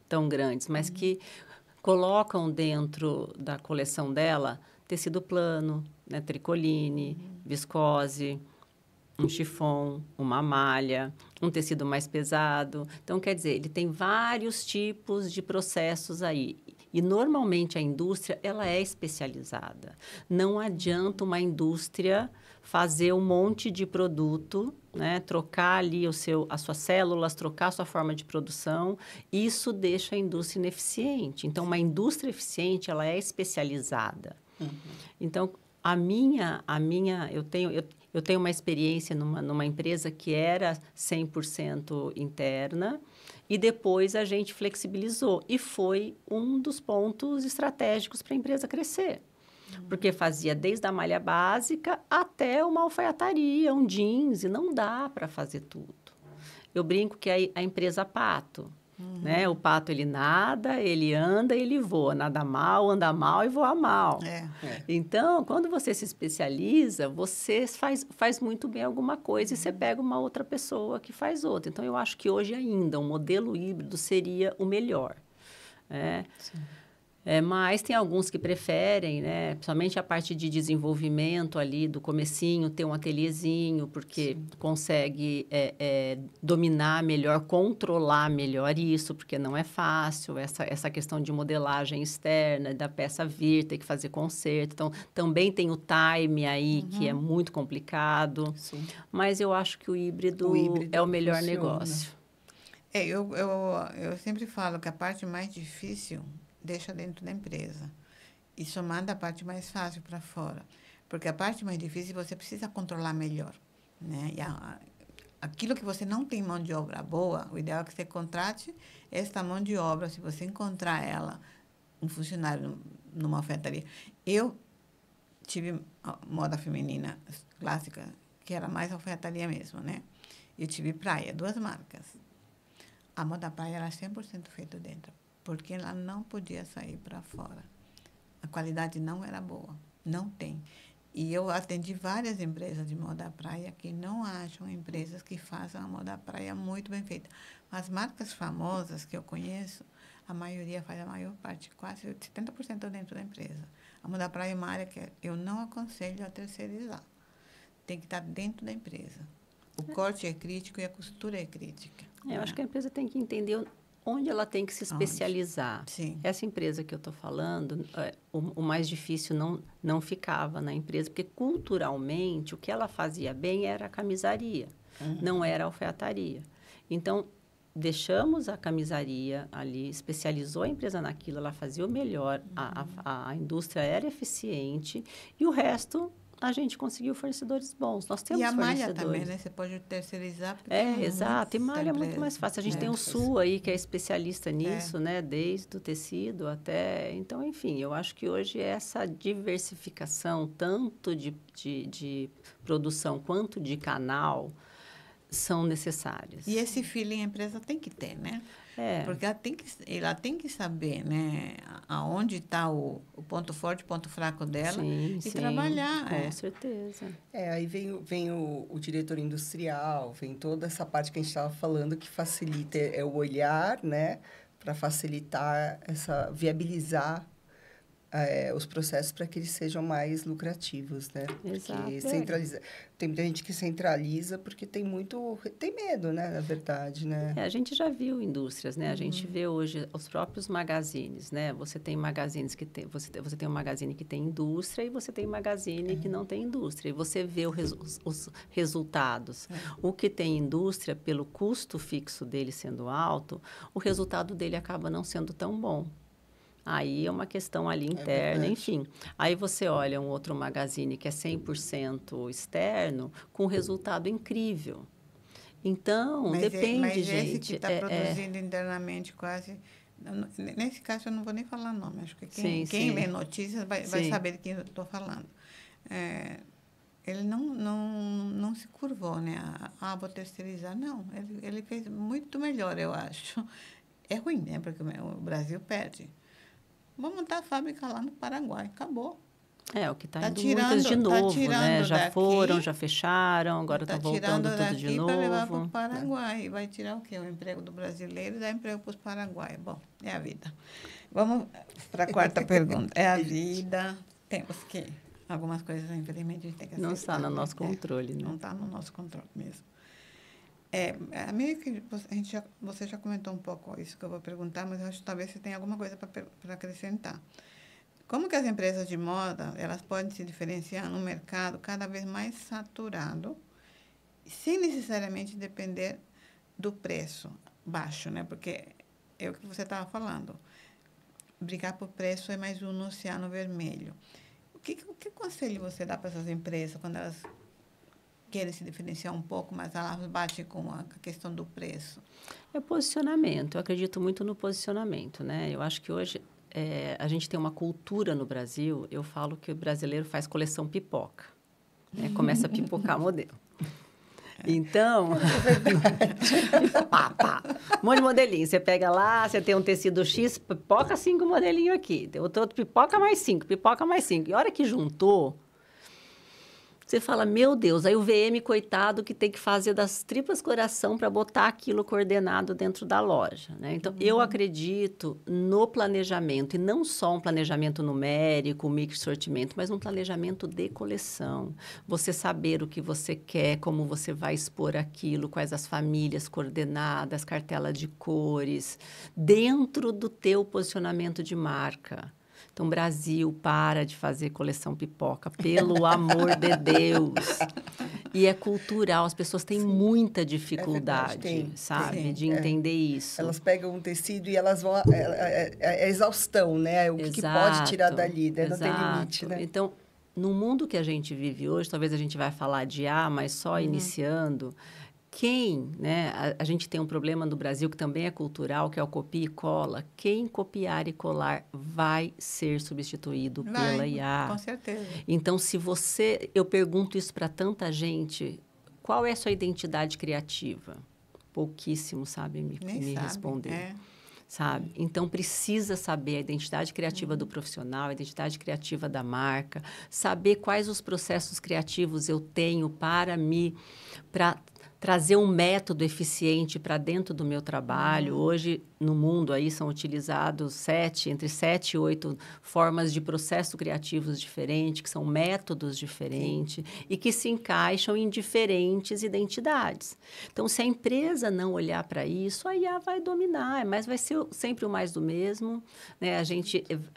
tão grandes, mas que colocam dentro da coleção dela tecido plano, né? Tricoline, viscose, um chiffon, uma malha, um tecido mais pesado. Então, quer dizer, ele tem vários tipos de processos aí. E, normalmente, a indústria, ela é especializada. Não adianta uma indústria fazer um monte de produto, né? Trocar ali as suas células, trocar a sua forma de produção. Isso deixa a indústria ineficiente. Então, uma indústria eficiente, ela é especializada. Então, eu tenho uma experiência numa empresa que era 100% interna e depois a gente flexibilizou. E foi um dos pontos estratégicos para a empresa crescer. Porque fazia desde a malha básica até uma alfaiataria, um jeans, e não dá para fazer tudo. Eu brinco que a empresa Pato, né? O pato, ele nada, ele anda, ele voa. Nada mal, anda mal e voa mal. Então, quando você se especializa, você faz muito bem alguma coisa e você pega uma outra pessoa que faz outra. Então, eu acho que hoje ainda um modelo híbrido seria o melhor. Mas tem alguns que preferem, né? Principalmente a parte de desenvolvimento ali do comecinho, ter um ateliêzinho, porque consegue dominar melhor, controlar melhor isso, porque não é fácil, essa questão de modelagem externa, da peça vir, ter que fazer conserto. Então, também tem o time aí, que é muito complicado. Sim. Mas eu acho que o híbrido é o melhor negócio. Eu sempre falo que a parte mais difícil deixa dentro da empresa e só manda a parte mais fácil para fora, porque a parte mais difícil você precisa controlar melhor, né? E aquilo que você não tem mão de obra boa, o ideal é que você contrate esta mão de obra, se você encontrar ela, um funcionário numa alfaiataria. Eu tive moda feminina clássica, que era mais alfaiataria mesmo, né? Eu tive praia, 2 marcas. A moda praia era 100% feita dentro, porque ela não podia sair para fora. A qualidade não era boa, não tem. E eu atendi várias empresas de moda praia que não acham empresas que façam a moda praia muito bem feita. As marcas famosas que eu conheço, a maioria faz a maior parte, quase 70% dentro da empresa. A moda praia é uma área que eu não aconselho a terceirizar. Tem que estar dentro da empresa. O corte é crítico e a costura é crítica. Eu acho que a empresa tem que entender onde ela tem que se especializar. Sim. Essa empresa que eu estou falando, o mais difícil não ficava na empresa, porque culturalmente o que ela fazia bem era a camisaria, não era a alfaiataria. Então, deixamos a camisaria ali, especializou a empresa naquilo, ela fazia o melhor, a indústria era eficiente e o resto a gente conseguiu fornecedores bons. Nós temos fornecedores. E a malha também, né? Você pode terceirizar. Exato. E malha é muito mais fácil. A gente tem o Sul aí, que é especialista nisso, né? Desde o tecido até... Então, enfim, eu acho que hoje essa diversificação, tanto de produção quanto de canal, são necessárias. E esse feeling a empresa tem que ter, né? Porque ela tem que saber, né, aonde está o ponto forte, o ponto fraco dela trabalhar. Com certeza. Aí vem o diretor industrial, vem toda essa parte que a gente estava falando que facilita, o olhar, né, para facilitar viabilizar os processos para que eles sejam mais lucrativos, né? Exato. Porque tem muita gente que centraliza porque tem medo, né? Na verdade, né? A gente já viu indústrias, né? A gente vê hoje os próprios magazines, né? Você tem magazines que tem... Você tem um magazine que tem indústria e você tem magazine que não tem indústria. E você vê os resultados. O que tem indústria, pelo custo fixo dele sendo alto, o resultado dele acaba não sendo tão bom. Aí é uma questão ali interna, enfim. Aí você olha um outro magazine que é 100% externo, com resultado incrível. Então, depende, mas gente. Mas esse que está produzindo internamente quase... Nesse caso, eu não vou nem falar nome. Acho que quem lê notícias vai saber de quem eu estou falando. Ele não se curvou, né? Vou terceirizar. Não, ele fez muito melhor, eu acho. É ruim, né? Porque o Brasil perde. Vamos montar a fábrica lá no Paraguai. Acabou. O que está indo muitas de novo, né? Já daqui, foram, já fecharam, agora está voltando tudo de novo. Para levar para o Paraguai. Vai tirar o quê? O emprego do brasileiro e dar emprego para os paraguaios. Bom, é a vida. Vamos para a quarta pergunta. É a vida. Temos que... Algumas coisas, infelizmente, a gente tem que aceitar. Não está no nosso controle, né? Não está no nosso controle mesmo. Você já comentou um pouco isso que eu vou perguntar, mas eu acho que talvez você tenha alguma coisa para acrescentar. Como que as empresas de moda, elas podem se diferenciar no mercado cada vez mais saturado, sem necessariamente depender do preço baixo, né? Porque é o que você estava falando. Brigar por preço é mais um no oceano vermelho. Que conselho você dá para essas empresas quando elas querem se diferenciar um pouco, mas elas batem com a questão do preço? É posicionamento. Eu acredito muito no posicionamento, né? Eu acho que hoje a gente tem uma cultura no Brasil. Eu falo que o brasileiro faz coleção pipoca, né? Começa a pipocar modelo. Então, pá. Um monte de modelinho. Você pega lá, você tem um tecido X, pipoca 5 modelinhos aqui. Tem outro pipoca mais 5, pipoca mais 5. E a hora que juntou, você fala, meu Deus, aí o VM, coitado, que tem que fazer das tripas coração para botar aquilo coordenado dentro da loja, né? Então, eu acredito no planejamento, e não só um planejamento numérico, mix sortimento, mas um planejamento de coleção. Você saber o que você quer, como você vai expor aquilo, quais as famílias coordenadas, cartela de cores, dentro do teu posicionamento de marca. Então, Brasil, para de fazer coleção pipoca, pelo amor de Deus. E é cultural, as pessoas têm muita dificuldade, sabe, de entender isso. Elas pegam um tecido e elas vão... É exausção, né? O que pode tirar dali, né? Não tem limite, né? Então, no mundo que a gente vive hoje, talvez a gente vai falar de mas só iniciando... né? A gente tem um problema no Brasil que também é cultural, que é o copia e cola. Quem copiar e colar vai ser substituído pela IA. Com certeza. Então, eu pergunto isso para tanta gente, qual é a sua identidade criativa? Pouquíssimo sabem me responder. Sabe? Então, precisa saber a identidade criativa do profissional, a identidade criativa da marca, saber quais os processos criativos eu tenho para trazer um método eficiente para dentro do meu trabalho. Hoje, no mundo, aí são utilizados entre 7 e 8 formas de processo criativos diferentes, que são métodos diferentes e que se encaixam em diferentes identidades. Então, se a empresa não olhar para isso, a IA vai dominar, mas vai ser sempre o mais do mesmo, né? A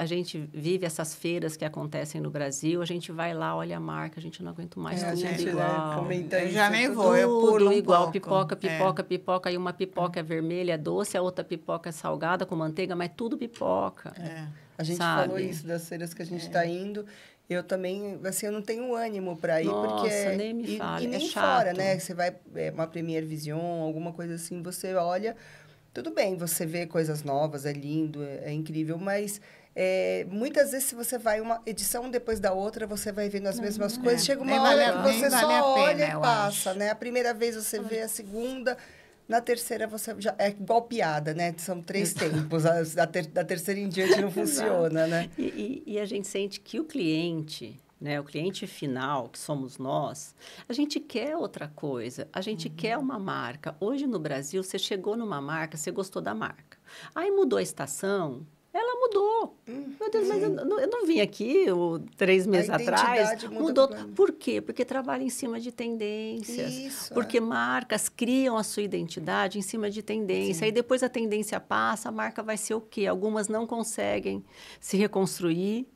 gente vive essas feiras que acontecem no Brasil, a gente vai lá, olha a marca, a gente não aguenta mais tudo igual. Comenta eu isso, já nem vou, eu pulo igual, pouco. pipoca, e uma pipoca é vermelha, é doce, a outra pipoca é salgada com manteiga, mas tudo pipoca. A gente falou isso das feiras que a gente está indo. Eu também, assim, eu não tenho ânimo para ir, porque... Nossa, nem me fala, e nem é fora, chato. né? Você vai, uma Premiere Vision, alguma coisa assim, você olha... Tudo bem, você vê coisas novas, é lindo, é incrível, mas... muitas vezes, se você vai uma edição depois da outra, você vai vendo as mesmas coisas. Chega uma hora que você só olha e passa, né? A primeira vez você vê, a segunda... Na terceira, você já... É igual piada, né? São 3 tempos. Da terceira em diante não funciona, né? E a gente sente que o cliente... Né? O cliente final, que somos nós, a gente quer outra coisa, a gente quer uma marca. Hoje, no Brasil, você chegou numa marca, você gostou da marca. Aí mudou a estação, ela mudou. Meu Deus, mas eu não vim aqui 3 meses atrás. Mudou. Por quê? Porque trabalha em cima de tendências. Isso, porque marcas criam a sua identidade em cima de tendência. Aí depois a tendência passa, a marca vai ser o quê? Algumas não conseguem se reconstruir.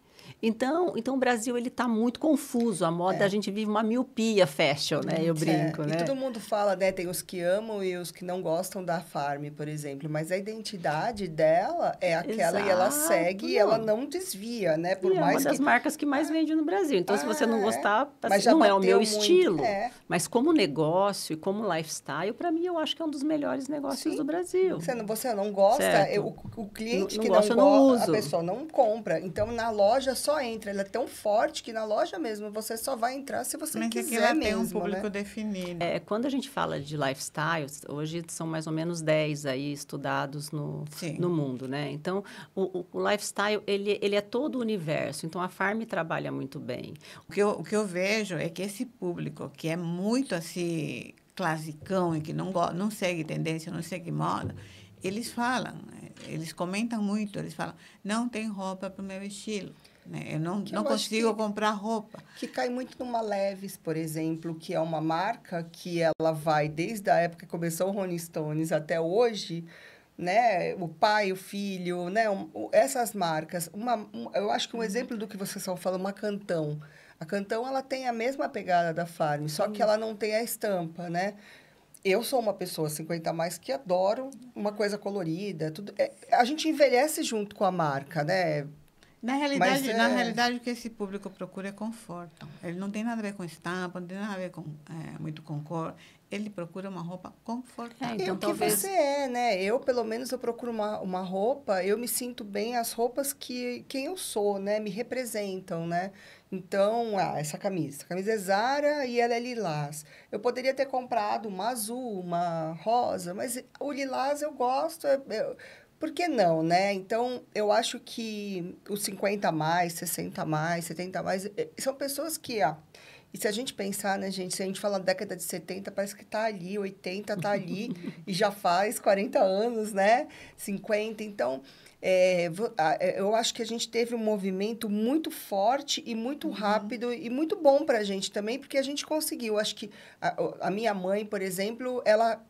Então o Brasil, ele está muito confuso. A moda, a gente vive uma miopia fashion, né? Eu brinco, né? E todo mundo fala, né? Tem os que amam e os que não gostam da Farm, por exemplo. Mas a identidade dela é aquela e ela segue e ela não desvia, né? Por mais é uma das marcas que mais vende no Brasil. Então, se você não gostar, mas não é o meu muito, estilo. Mas como negócio e como lifestyle, para mim, eu acho que é um dos melhores negócios do Brasil. Você não gosta, o cliente que não gosta, a pessoa não compra. Então, na loja só entra. Ela é tão forte que na loja mesmo você só vai entrar se você quiser ela mesmo, tem um público, né? definido. Quando a gente fala de lifestyles, hoje são mais ou menos 10 aí estudados no mundo, né? Então, o lifestyle, ele é todo o universo. Então, a Farm trabalha muito bem. O que eu vejo é que esse público que é muito assim classicão e que não segue tendência, não segue moda, eles comentam muito, eles falam, não tem roupa para o meu estilo. Eu não consigo comprar roupa. Que cai muito numa Levi's, por exemplo, que é uma marca que ela vai desde a época que começou o Rolling Stones até hoje, né? O pai, o filho, né? Essas marcas. Eu acho que um exemplo do que vocês estão falando, uma Cantão. A Cantão, ela tem a mesma pegada da Farm, só que ela não tem a estampa, né? Eu sou uma pessoa 50 a mais que adoro uma coisa colorida. Tudo. A gente envelhece junto com a marca, né? Na realidade, o que esse público procura é conforto. Ele não tem nada a ver com estampa, não tem nada a ver muito com cor. ele procura uma roupa confortável. Então, o que talvez... você é, né? Eu, pelo menos, eu procuro uma roupa, eu me sinto bem, as roupas que quem eu sou, né? Me representam, né? Então, essa camisa é Zara e ela é lilás. Eu poderia ter comprado uma azul, uma rosa, mas o lilás eu gosto, por que não, né? Então, eu acho que os 50 a mais, 60 a mais, 70 a mais, são pessoas que, e se a gente pensar, né, gente, se a gente fala da década de 70, parece que tá ali, 80 tá ali, e já faz 40 anos, né? 50. Então, eu acho que a gente teve um movimento muito forte e muito rápido e muito bom pra gente também, porque a gente conseguiu. Acho que a minha mãe, por exemplo, ela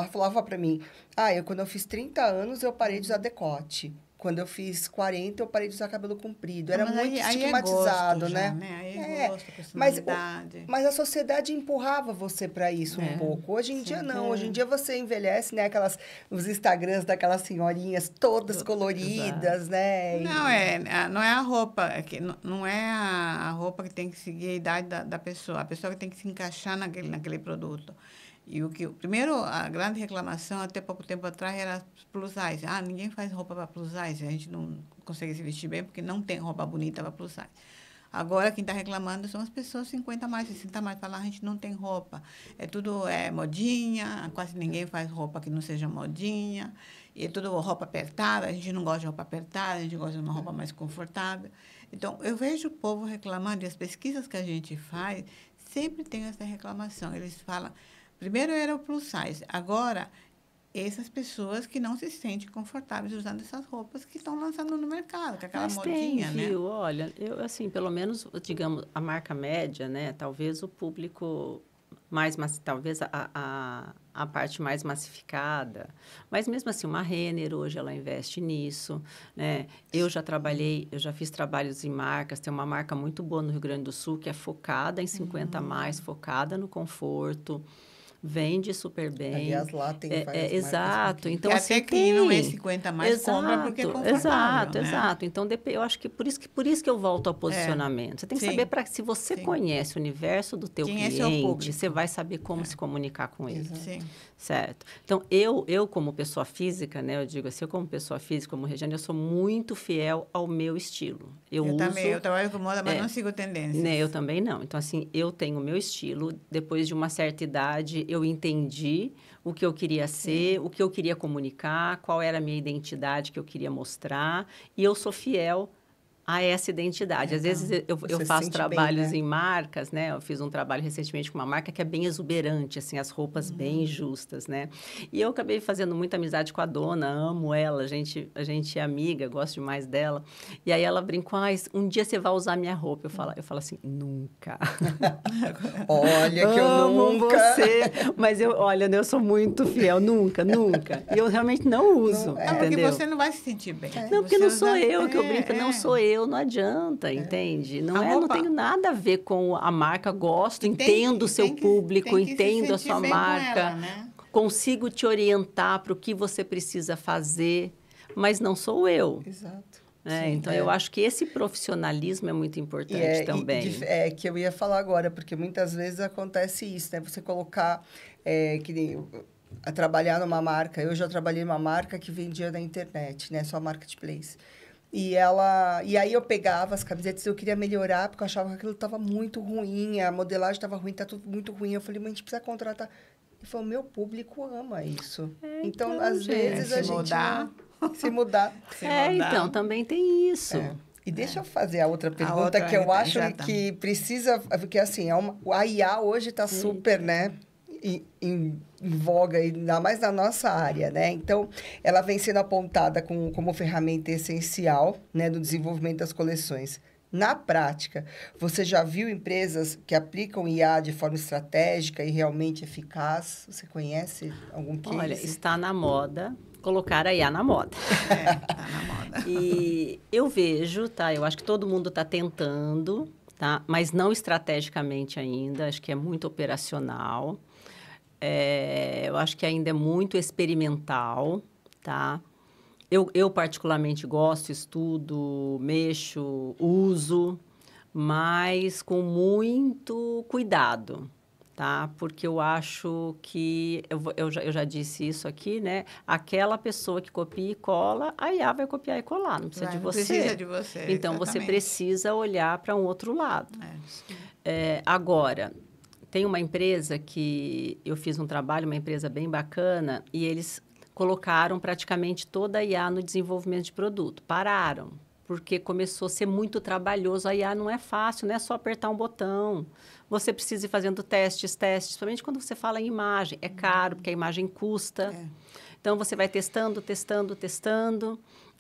falava para mim, quando eu fiz 30 anos, eu parei de usar decote. Quando eu fiz 40, eu parei de usar cabelo comprido. Era muito estigmatizado, aí né? Aí é gosto, mas, personalidade. mas a sociedade empurrava você para isso um pouco. Hoje em dia, não. Hoje em dia, você envelhece, né? Os Instagrams daquelas senhorinhas todas coloridas, né? Não, não é a roupa. Não é a roupa que tem que seguir a idade da pessoa. A pessoa que tem que se encaixar naquele produto. E primeiro, a grande reclamação, até pouco tempo atrás, era plus size. Ninguém faz roupa para plus size. A gente não consegue se vestir bem porque não tem roupa bonita para plus size. Agora, quem está reclamando são as pessoas 50 mais, 60 mais. Falar, a gente não tem roupa. Tudo modinha, quase ninguém faz roupa que não seja modinha. E é tudo roupa apertada. A gente não gosta de roupa apertada, a gente gosta de uma roupa mais confortável. Então, eu vejo o povo reclamando, e as pesquisas que a gente faz sempre tem essa reclamação. Eles falam... Primeiro era o plus size. Agora, essas pessoas que não se sentem confortáveis usando essas roupas que estão lançando no mercado, com aquela modinha, né? Viu? Olha, eu, assim, pelo menos, digamos, a marca média, né? Talvez o público mais... Talvez a parte mais massificada. Mas, mesmo assim, uma Renner, hoje, ela investe nisso, né? Eu já fiz trabalhos em marcas. Tem uma marca muito boa no Rio Grande do Sul, que é focada em 50 mais, focada no conforto. Vende super bem. Aliás, lá tem várias exato. Então, e assim, até quem não é 50 mais compra porque é confortável, Exato. Então, eu acho que por isso que eu volto ao posicionamento. Você tem que saber, se você conhece o universo do teu cliente, você vai saber como se comunicar com ele. Sim. Certo? Então, eu como pessoa física, né? Eu digo assim, eu como pessoa física, como Regiane, eu sou muito fiel ao meu estilo. Eu também, eu trabalho com moda, mas não sigo tendências. Né, eu também não. Então, assim, eu tenho o meu estilo. Depois de uma certa idade, eu entendi o que eu queria ser, o que eu queria comunicar, qual era a minha identidade que eu queria mostrar. E eu sou fiel a essa identidade. Às vezes, eu faço trabalhos em marcas, né? Eu fiz um trabalho recentemente com uma marca que é bem exuberante, assim, as roupas bem justas, né? E eu acabei fazendo muita amizade com a dona, amo ela, a gente é amiga, gosto demais dela. E aí, ela brincou, um dia você vai usar minha roupa. Eu falo assim, nunca. Olha que eu amo nunca. você, mas eu sou muito fiel, nunca. E eu realmente não uso, entendeu? Porque você não vai se sentir bem. Não, porque não sou eu, que eu brinco, não sou eu. Não adianta, entende? Não tenho nada a ver com a marca. Gosto, entendo o seu público, entendo a sua marca. Ela, né? Consigo te orientar para o que você precisa fazer, mas não sou eu. Exato. Então, eu acho que esse profissionalismo é muito importante também. Que eu ia falar agora, porque muitas vezes acontece isso, né? Você colocar, a trabalhar numa marca. Eu já trabalhei numa marca que vendia na internet, né? Só marketplace. E aí eu pegava as camisetas, eu queria melhorar, porque eu achava que aquilo estava muito ruim, a modelagem estava ruim, está tudo muito ruim. Eu falei, mas a gente precisa contratar. Ele falou, meu público ama isso. Então, às vezes, a gente... Se mudar. Então, também tem isso. E deixa eu fazer a outra pergunta, que eu acho que precisa... Porque, assim, a IA hoje está super, né? Em voga, ainda mais na nossa área, né? Então, ela vem sendo apontada como ferramenta essencial, né, do desenvolvimento das coleções. Na prática, você já viu empresas que aplicam IA de forma estratégica e realmente eficaz? Você conhece algum case? Olha, está na moda colocar a IA na moda. Está na moda. E eu vejo, eu acho que todo mundo está tentando, mas não estrategicamente ainda, acho que é muito operacional. Eu acho que ainda é muito experimental, tá? Eu particularmente gosto, estudo, mexo, uso, mas com muito cuidado, tá? Porque eu acho que, eu já disse isso aqui, né? Aquela pessoa que copia e cola, a IA vai copiar e colar, não precisa de Não você. precisa de você, Então, você exatamente. precisa olhar para um outro lado. Agora, tem uma empresa que eu fiz um trabalho, uma empresa bem bacana, e eles colocaram praticamente toda a IA no desenvolvimento de produto. Pararam, porque começou a ser muito trabalhoso. A IA não é fácil, não é só apertar um botão. Você precisa ir fazendo testes, principalmente quando você fala em imagem. É caro, porque a imagem custa. Então, você vai testando.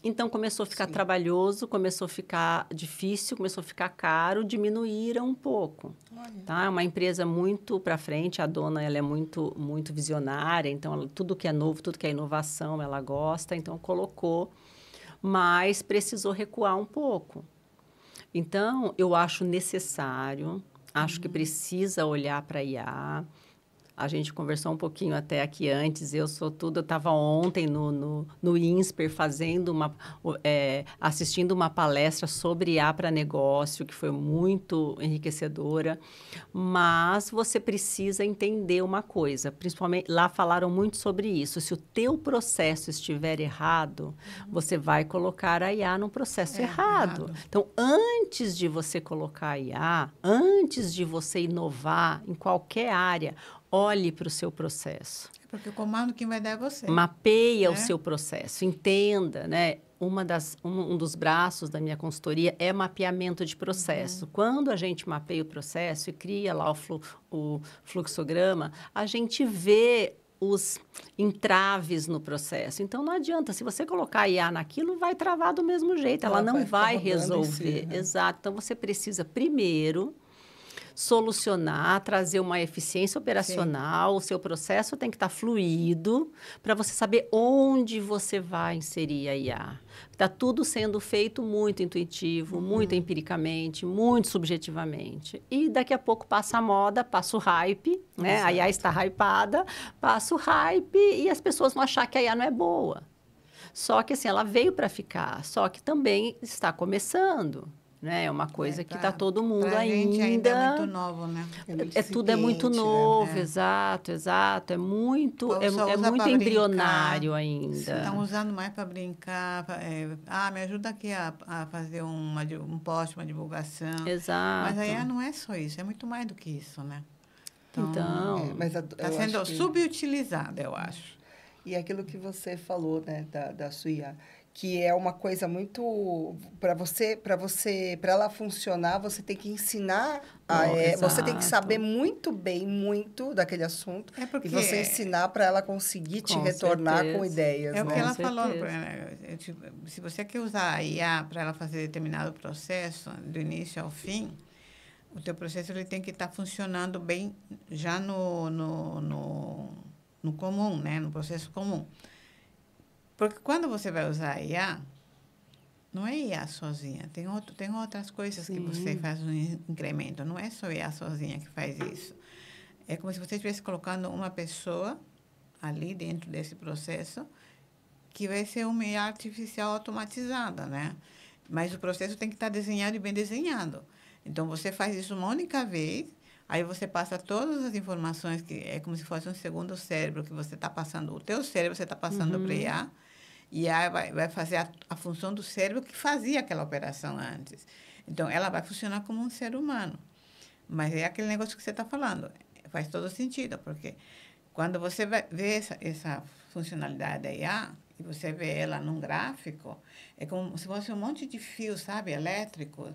Então, começou a ficar trabalhoso, começou a ficar difícil, começou a ficar caro, diminuíram um pouco. Tá? É uma empresa muito para frente, a dona ela é muito, muito visionária, então, tudo que é novo, tudo que é inovação, ela gosta, então, colocou, mas precisou recuar um pouco. Então, eu acho necessário, acho que precisa olhar para a IA. A gente conversou um pouquinho até aqui antes, eu estava ontem no INSPER assistindo uma palestra sobre IA para negócio, que foi muito enriquecedora, mas você precisa entender uma coisa, principalmente, lá falaram muito sobre isso, se o teu processo estiver errado, você vai colocar a IA no processo errado. Então, antes de você colocar a IA, antes de você inovar em qualquer área, olhe para o seu processo. Porque o comando quem vai dar é você. Mapeia o seu processo, entenda, né? Um dos braços da minha consultoria é mapeamento de processo. Quando a gente mapeia o processo e cria lá o fluxograma, a gente vê os entraves no processo. Então, não adianta. Se você colocar IA naquilo, vai travar do mesmo jeito. Ela não vai resolver. Exato. Então, você precisa, primeiro, solucionar, trazer uma eficiência operacional, o seu processo tem que estar fluido para você saber onde você vai inserir a IA. Está tudo sendo feito muito intuitivo, muito empiricamente, muito subjetivamente. E daqui a pouco passa a moda, passa o hype, né? A IA está hypada, passa o hype e as pessoas vão achar que a IA não é boa. Só que assim, ela veio para ficar, só que também está começando. Né? É uma coisa que está todo mundo gente ainda é muito novo, né? Tudo é muito novo, exato. É muito embrionário ainda. Estão usando mais para brincar. Me ajuda aqui a fazer um post, uma divulgação. Exato. Mas aí não é só isso, é muito mais do que isso, né? Está sendo subutilizada, eu acho. E aquilo que você falou, né, da sua IA, que é uma coisa muito para ela funcionar, você tem que ensinar você tem que saber muito daquele assunto e você ensinar para ela conseguir te retornar com ideias. É o que ela falou, se você quer usar a IA para ela fazer determinado processo do início ao fim, o teu processo ele tem que estar funcionando bem já no comum, né, no processo comum. Porque quando você vai usar a IA, não é IA sozinha. Tem outras coisas que você faz um incremento. Não é só IA sozinha que faz isso. É como se você estivesse colocando uma pessoa ali dentro desse processo que vai ser uma IA artificial automatizada, né? Mas o processo tem que estar desenhado e bem desenhado. Então, você faz isso uma única vez, aí você passa todas as informações, que é como se fosse um segundo cérebro que você está passando. O teu cérebro você está passando para a IA. E a IA vai fazer a função do cérebro que fazia aquela operação antes. Então, ela vai funcionar como um ser humano. Mas é aquele negócio que você está falando. Faz todo sentido, porque quando você vê essa funcionalidade da IA, e você vê ela num gráfico, é como se fosse um monte de fios, sabe, elétricos,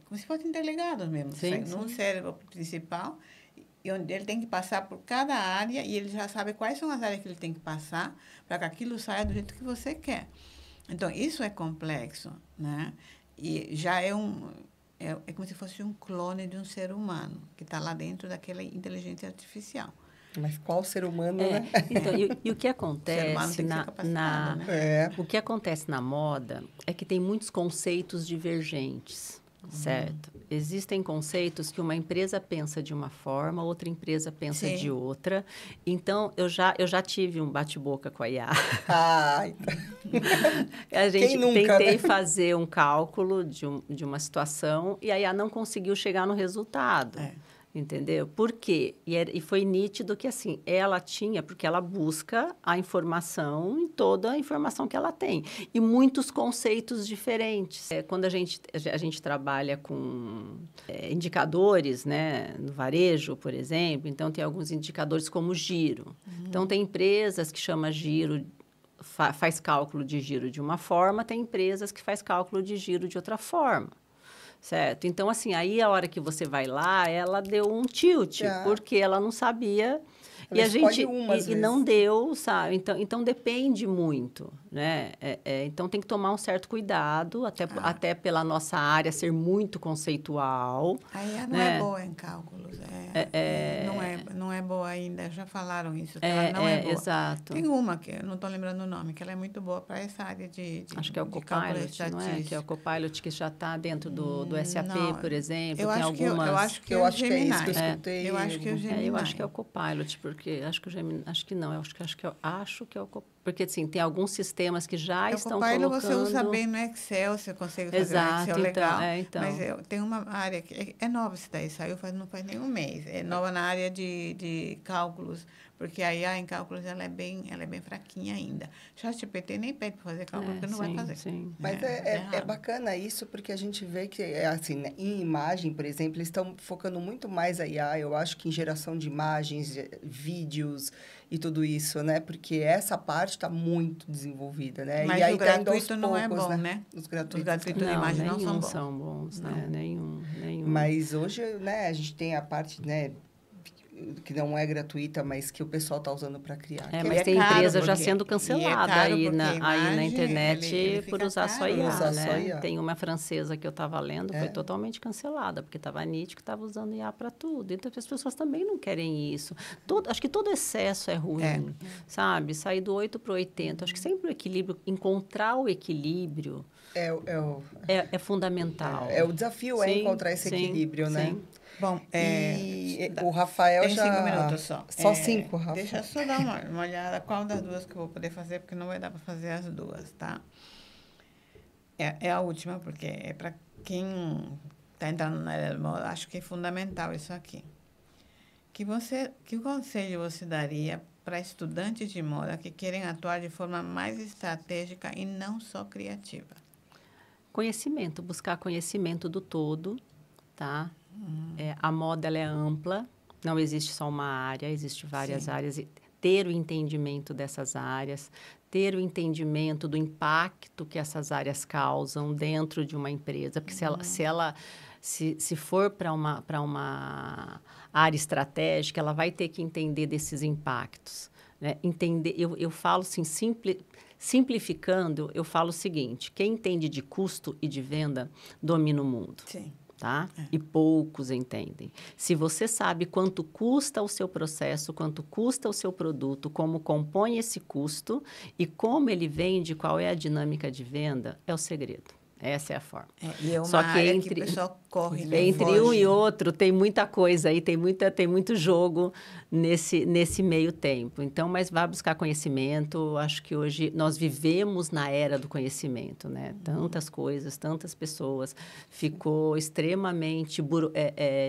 como se fossem interligados mesmo. Num cérebro principal, e onde ele tem que passar por cada área e ele já sabe quais são as áreas que ele tem que passar para que aquilo saia do jeito que você quer. Então, isso é complexo, né? E já é como se fosse um clone de um ser humano que está lá dentro daquela inteligência artificial. Mas qual ser humano, né? Então, e o que acontece o que acontece na moda é que tem muitos conceitos divergentes. Certo. Existem conceitos que uma empresa pensa de uma forma, outra empresa pensa de outra. Então, eu já tive um bate-boca com a IA. A gente tentei fazer um cálculo de uma situação e a IA não conseguiu chegar no resultado. Entendeu? Por quê? E foi nítido que, assim, ela tinha, porque ela busca a informação em toda a informação que ela tem. E muitos conceitos diferentes. Quando a gente trabalha com indicadores, né? No varejo, por exemplo, então tem alguns indicadores como giro. Então, tem empresas que chamam giro, faz cálculo de giro de uma forma, tem empresas que faz cálculo de giro de outra forma. Certo? Então, assim, aí a hora que você vai lá, ela deu um tilt, porque ela não sabia ela e a gente e não deu, sabe? Então depende muito, né? Então tem que tomar um certo cuidado, até pela nossa área ser muito conceitual. Aí não é boa em cálculos, não é boa ainda, já falaram isso, que ela não é boa. Exato. Tem uma que eu não estou lembrando o nome, que ela é muito boa para essa área de acho que é o Copilot, não é? Que é o Copilot que já está dentro do SAP, não, por exemplo. Eu tem acho algumas... eu acho que é isso que eu escutei. Eu acho que é o Gemini. Eu acho que é o Copilot, porque acho que o Gemini, acho que não, acho que é o Copilot. Porque, assim, tem alguns sistemas que já estão colocando... O Copilot você usa bem no Excel, você consegue fazer no Excel legal. Mas tem uma área que é nova, isso daí saiu não faz nem um mês. É nova na área de cálculos, porque a IA em cálculos ela é bem fraquinha ainda. ChatGPT nem pede para fazer cálculo, porque não vai fazer. Sim. Mas é bacana isso, porque a gente vê que, assim, né, em imagem, por exemplo, eles estão focando muito mais a IA, eu acho que em geração de imagens, vídeos e tudo isso, né? Porque essa parte está muito desenvolvida, né? Mas e aí o gratuito não é bom, né? Os gratuitos de imagem não são bons, né? Nenhum. Mas hoje, né, a gente tem a parte, né, que não é gratuita, mas que o pessoal está usando para criar. Mas tem empresa já sendo cancelada aí na internet por usar só IA, né? Tem uma francesa que eu estava lendo, foi totalmente cancelada, porque estava nítido que estava usando IA para tudo. Então, as pessoas também não querem isso. Acho que todo excesso é ruim, sabe? Sair do 8 para o 80. Acho que sempre o equilíbrio, encontrar o equilíbrio é fundamental. O desafio é encontrar esse equilíbrio, né? Sim. Bom, o Rafael tem 5 minutos só. Só 5, Rafa. Deixa eu só dar uma olhada qual das duas que eu vou poder fazer, porque não vai dar para fazer as duas, tá? É a última, porque é para quem está entrando na área da moda, acho que é fundamental isso aqui. Que conselho você daria para estudantes de moda que querem atuar de forma mais estratégica e não só criativa? Conhecimento, buscar conhecimento do todo, tá? A moda ela é ampla, não existe só uma área, existem várias áreas. E ter o entendimento dessas áreas, ter o entendimento do impacto que essas áreas causam dentro de uma empresa, porque se for para uma área estratégica, ela vai ter que entender desses impactos, né? Eu falo assim, simplificando, eu falo o seguinte: quem entende de custo e de venda domina o mundo. Sim. Tá? E poucos entendem. Se você sabe quanto custa o seu processo, quanto custa o seu produto, como compõe esse custo e como ele vende, qual é a dinâmica de venda, é o segredo. Essa é a forma. E é uma área que o pessoal corre, né? Entre um e outro, tem muita coisa aí, tem muito jogo nesse meio tempo. Então, mas vá buscar conhecimento. Acho que hoje nós vivemos na era do conhecimento, né? Tantas coisas, tantas pessoas. Ficou extremamente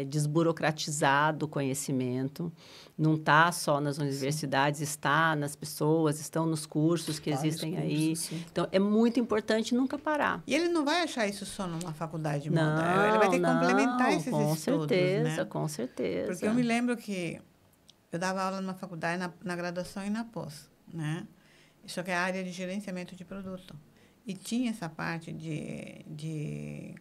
desburocratizado o conhecimento. Não está só nas universidades, está nas pessoas, estão nos cursos que existem aí. Então, é muito importante nunca parar. E ele não vai achar isso só numa faculdade de moda. Ele vai ter que complementar esses estudos, né? Com certeza. Porque eu me lembro que eu dava aula numa faculdade, na graduação e na pós, né? Isso que é a área de gerenciamento de produto. E tinha essa parte de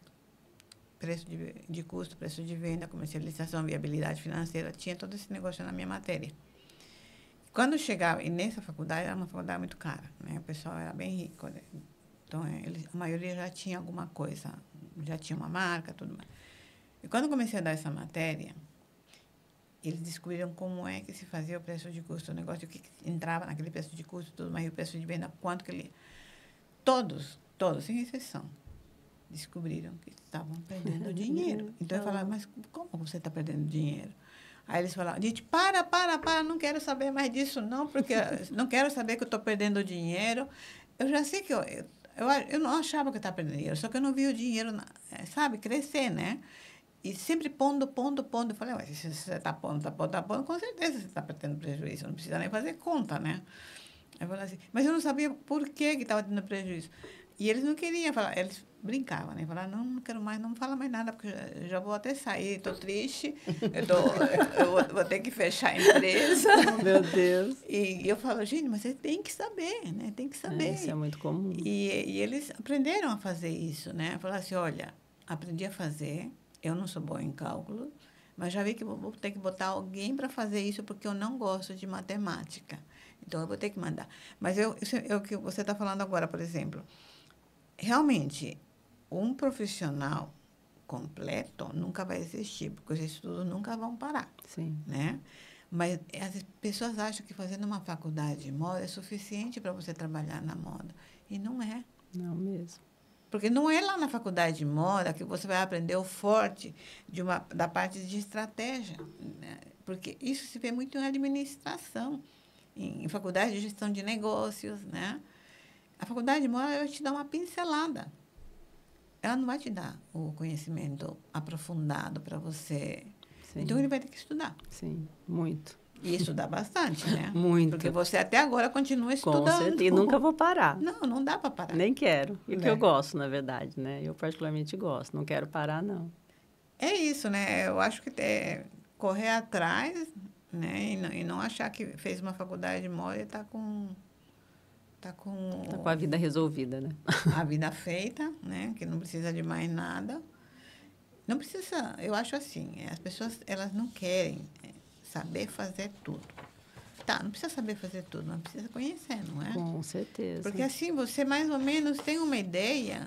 preço de custo, preço de venda, comercialização, viabilidade financeira, tinha todo esse negócio na minha matéria. Quando chegava, e nessa faculdade, era uma faculdade muito cara, né? O pessoal era bem rico, né? Então, a maioria já tinha alguma coisa, já tinha uma marca, tudo mais. E quando eu comecei a dar essa matéria, eles descobriram como é que se fazia o preço de custo, o negócio, o que entrava naquele preço de custo, tudo mais, e o preço de venda, quanto que ele... Todos, sem exceção, descobriram que estavam perdendo dinheiro. Então, eu falava, mas como você está perdendo dinheiro? Aí eles falavam, gente, para, não quero saber mais disso, não, porque não quero saber que eu estou perdendo dinheiro. Eu já sei que eu não achava que eu estava perdendo dinheiro, só que eu não vi o dinheiro, sabe, crescer, né? E sempre pondo. Eu falei, mas se você está pondo, com certeza você está tendo prejuízo. Não precisa nem fazer conta, né? Eu falei assim, mas eu não sabia por que estava tendo prejuízo. E eles não queriam falar, eles brincavam, né? Falaram, não quero mais, não fala mais nada, porque eu já vou até sair, estou triste, eu vou ter que fechar a empresa. Meu Deus. E eu falo, gente, mas você tem que saber, né? Tem que saber. Isso é muito comum. E eles aprenderam a fazer isso, né? Falaram assim, olha, aprendi a fazer, eu não sou boa em cálculo, mas já vi que vou ter que botar alguém para fazer isso porque eu não gosto de matemática. Então, eu vou ter que mandar. Mas o que você está falando agora, por exemplo, realmente, um profissional completo nunca vai existir, porque os estudos nunca vão parar. Sim. Né? Mas as pessoas acham que fazendo uma faculdade de moda é suficiente para você trabalhar na moda. E não é. Não mesmo. Porque não é lá na faculdade de moda que você vai aprender o forte da parte de estratégia. Né? Porque isso se vê muito em administração, em faculdade de gestão de negócios. Né? A faculdade de moda vai te dar uma pincelada. Ela não vai te dar o conhecimento aprofundado para você. Sim. Então, ele vai ter que estudar. Sim, muito. E estudar bastante, né? Muito. Porque você até agora continua estudando. Com certeza. E nunca vou parar. Não dá para parar. Nem quero. E o que eu gosto, na verdade, né? Eu particularmente gosto. Não quero parar, não. É isso, né? Eu acho que correr atrás, né? E não achar que fez uma faculdade de moda e está com a vida resolvida, né? A vida feita, né? Que não precisa de mais nada. Não precisa, eu acho assim, as pessoas, elas não querem saber fazer tudo. Tá, não precisa saber fazer tudo, mas precisa conhecer, não é? Com certeza. Porque assim, você mais ou menos tem uma ideia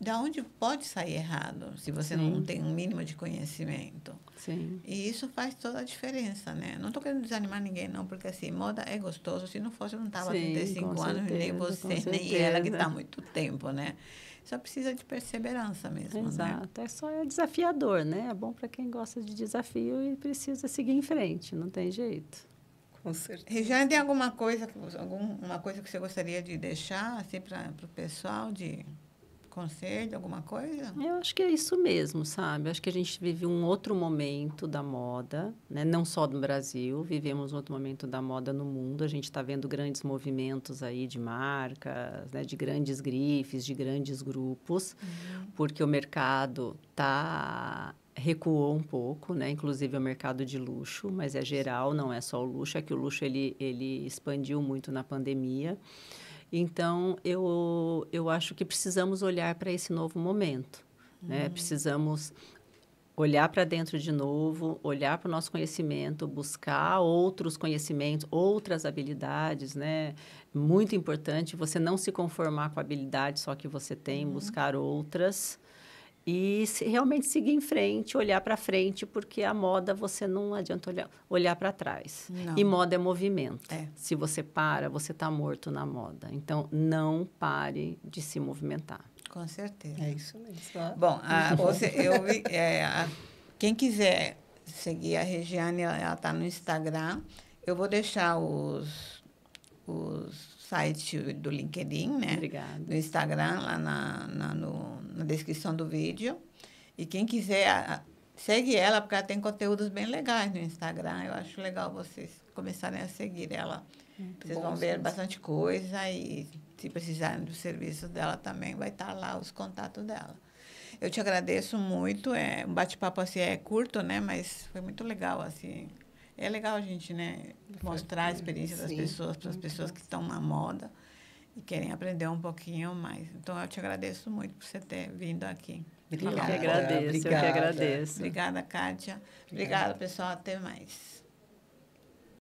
de onde pode sair errado, se você não tem um mínimo de conhecimento. Sim. E isso faz toda a diferença, né? Não estou querendo desanimar ninguém, não, porque assim, moda é gostoso. Se não fosse, eu não estava há 35 anos, nem você, nem ela, que está há muito tempo, né? Só precisa de perseverança mesmo, Exato. né? É desafiador, né? É bom para quem gosta de desafio e precisa seguir em frente, não tem jeito. Com certeza. Regiane, tem alguma coisa que você gostaria de deixar assim, para o pessoal, de conselho, alguma coisa? Eu acho que é isso mesmo, sabe? Acho que a gente vive um outro momento da moda, né? Não só no Brasil, vivemos outro momento da moda no mundo. A gente está vendo grandes movimentos aí de marcas, né? De grandes grifes, de grandes grupos, porque o mercado recuou um pouco, né? Inclusive o mercado de luxo, mas é geral, não é só o luxo. É que o luxo ele expandiu muito na pandemia. Então, eu acho que precisamos olhar para esse novo momento, né? Precisamos olhar para dentro de novo, olhar para o nosso conhecimento, buscar outros conhecimentos, outras habilidades, né? Muito importante você não se conformar com a habilidade só que você tem, buscar outras e realmente seguir em frente, olhar para frente, porque a moda você não adianta olhar para trás. Não. E moda é movimento. É. Se você para, você está morto na moda. Então, não pare de se movimentar. Com certeza. É isso mesmo. Bom, quem quiser seguir a Regiane, ela está no Instagram. Eu vou deixar os sites do LinkedIn, né? Obrigada. Do Instagram, lá na descrição do vídeo. E quem quiser, segue ela, porque ela tem conteúdos bem legais no Instagram. Eu acho legal vocês começarem a seguir ela. Vocês vão ver bastante coisa e, se precisarem do serviço dela também, vai estar lá os contatos dela. Eu te agradeço muito. Um bate-papo assim é curto, né? Mas foi muito legal, assim. É legal a gente, né, mostrar a experiência das pessoas para as pessoas que estão na moda e querem aprender um pouquinho mais. Então, eu te agradeço muito por você ter vindo aqui. Eu que agradeço. Obrigada, Kátia. Obrigada, pessoal. Até mais.